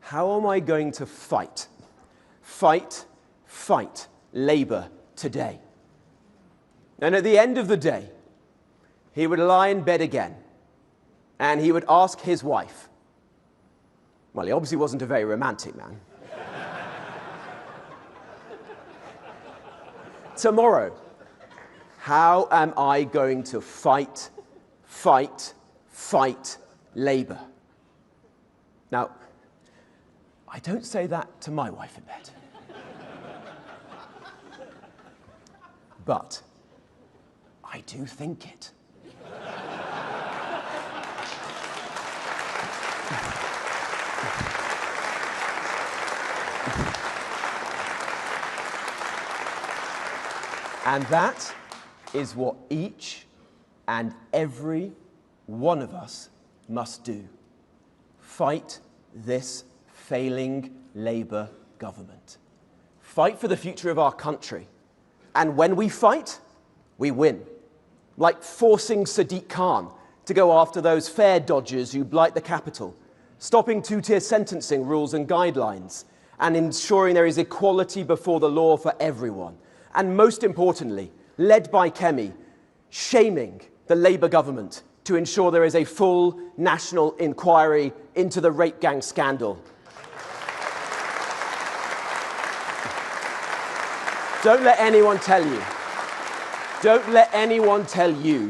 how am I going to fight Labour today? And at the end of the day, he would lie in bed again and he would ask his wife, well, he obviously wasn't a very romantic man. Tomorrow, how am I going to fight Labour? Now, I don't say that to my wife in bed. But I do think it. And that is what each and every one of us must do. Fight this failing Labour government. Fight for the future of our country. And when we fight, we win. Like forcing Sadiq Khan to go after those fare dodgers who blight the capital, stopping two-tier sentencing rules and guidelines, and ensuring there is equality before the law for everyone. And most importantly, led by Kemi, shaming the Labour government to ensure there is a full national inquiry into the rape gang scandal. Don't let anyone tell you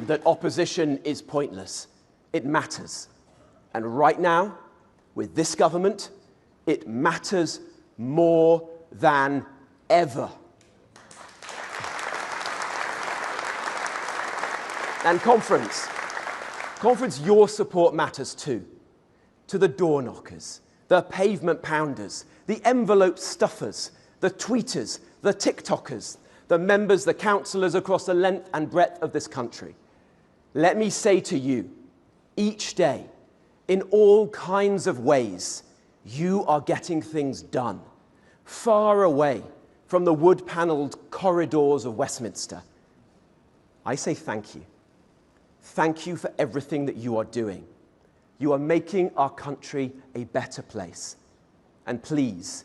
that opposition is pointless. It matters. And right now, with this government, it matters more than ever. And conference, your support matters too. To the door knockers, the pavement pounders, the envelope stuffers, the tweeters, the TikTokers, the members, the councillors across the length and breadth of this country. Let me say to you, each day, in all kinds of ways, you are getting things done, far away from the wood-panelled corridors of Westminster. I say thank you. Thank you for everything that you are doing. You are making our country a better place. And please,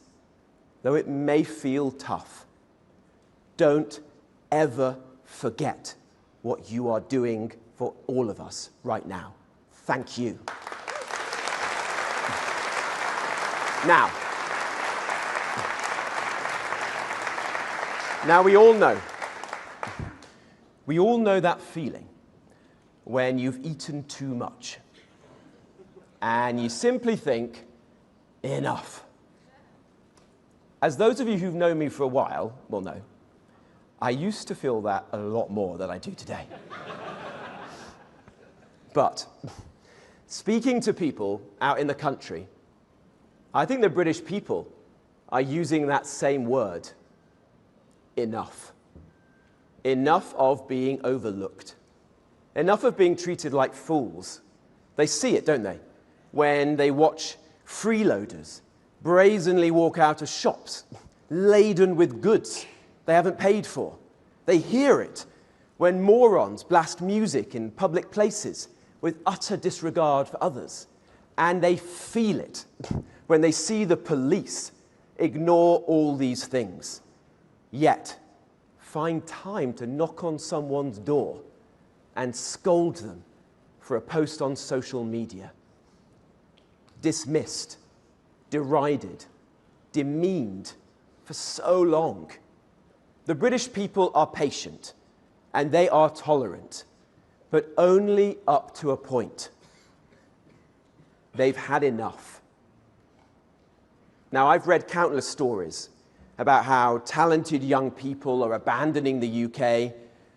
though it may feel tough, don't ever forget what you are doing for all of us right now. Thank you. Now we all know that feeling when you've eaten too much and you simply think, enough. As those of you who've known me for a while will know, I used to feel that a lot more than I do today. But speaking to people out in the country, I think the British people are using that same word, enough. Enough of being overlooked. Enough of being treated like fools. They see it, don't they? When they watch freeloaders brazenly walk out of shops laden with goods they haven't paid for. They hear it when morons blast music in public places with utter disregard for others. And they feel it when they see the police ignore all these things, yet find time to knock on someone's door and scold them for a post on social media. Dismissed, derided, demeaned for so long. The British people are patient and they are tolerant, but only up to a point. They've had enough. Now, I've read countless stories about how talented young people are abandoning the UK.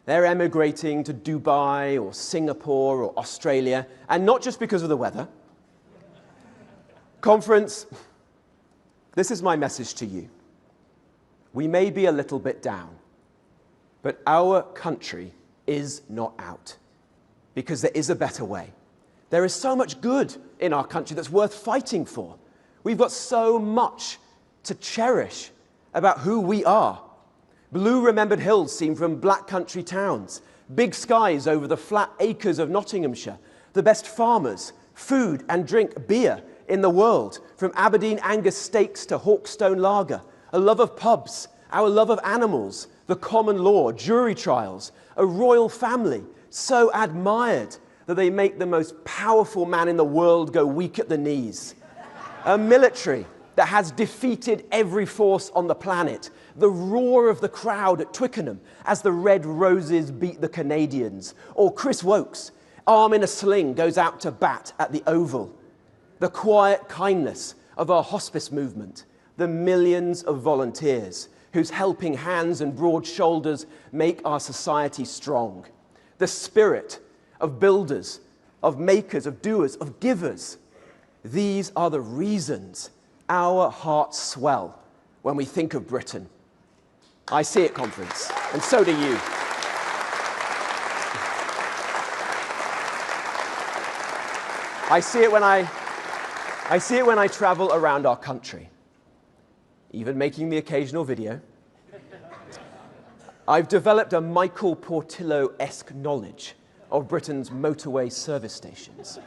They're emigrating to Dubai or Singapore or Australia, and not just because of the weather. Conference, this is my message to you. We may be a little bit down, but our country is not out, because there is a better way. There is so much good in our country that's worth fighting for. We've got so much to cherish about who we are. Blue remembered hills seen from black country towns, big skies over the flat acres of Nottinghamshire, the best farmers, food and drink, beer in the world, from Aberdeen Angus steaks to Hawkstone lager, a love of pubs, our love of animals, the common law, jury trials, a royal family so admired that they make the most powerful man in the world go weak at the knees, a military that has defeated every force on the planet, the roar of the crowd at Twickenham as the Red Roses beat the Canadians, or Chris Wokes, arm in a sling, goes out to bat at the Oval, the quiet kindness of our hospice movement, the millions of volunteers whose helping hands and broad shoulders make our society strong, the spirit of builders, of makers, of doers, of givers. These are the reasons our hearts swell when we think of Britain. I see it, conference, and so do you. I see it when I travel around our country, even making the occasional video. I've developed a Michael Portillo-esque knowledge of Britain's motorway service stations.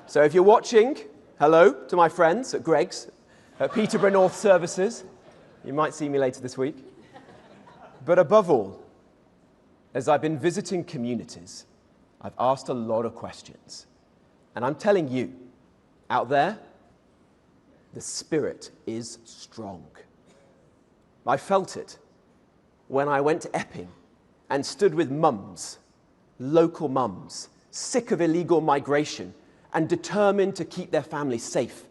So if you're watching, hello to my friends at Greg's, at Peterborough North Services. You might see me later this week. But above all, as I've been visiting communities, I've asked a lot of questions. And I'm telling you, out there, the spirit is strong. I felt it when I went to Epping and stood with mums, local mums, sick of illegal migration and determined to keep their families safe.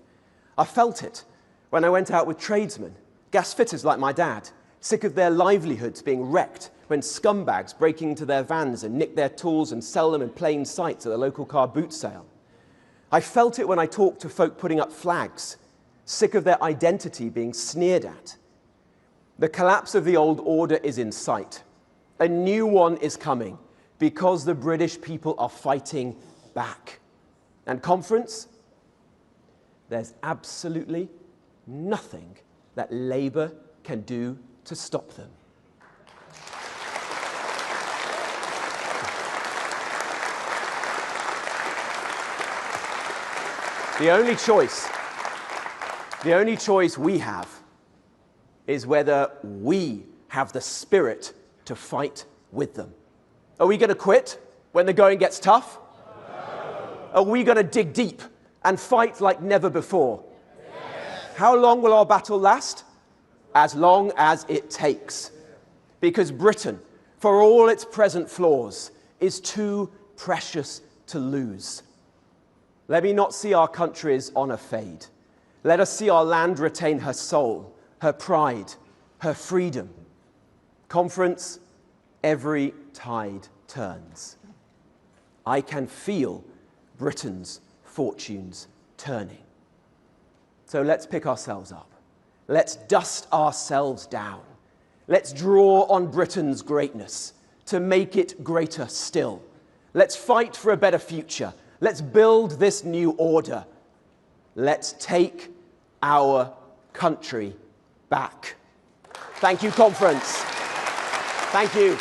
I felt it when I went out with tradesmen, gas fitters like my dad, sick of their livelihoods being wrecked when scumbags break into their vans and nick their tools and sell them in plain sight at the local car boot sale. I felt it when I talked to folk putting up flags, sick of their identity being sneered at. The collapse of the old order is in sight. A new one is coming because the British people are fighting back. And conference, there's absolutely nothing that Labour can do to stop them. The only choice we have is whether we have the spirit to fight with them. Are we going to quit when the going gets tough? No. Are we going to dig deep and fight like never before? Yes. How long will our battle last? As long as it takes. Because Britain, for all its present flaws, is too precious to lose. Let me not see our country's honour fade. Let us see our land retain her soul, her pride, her freedom. Conference, every tide turns. I can feel Britain's fortunes turning. So let's pick ourselves up. Let's dust ourselves down. Let's draw on Britain's greatness to make it greater still. Let's fight for a better future. Let's build this new order. Let's take our country back. Thank you, conference. Thank you.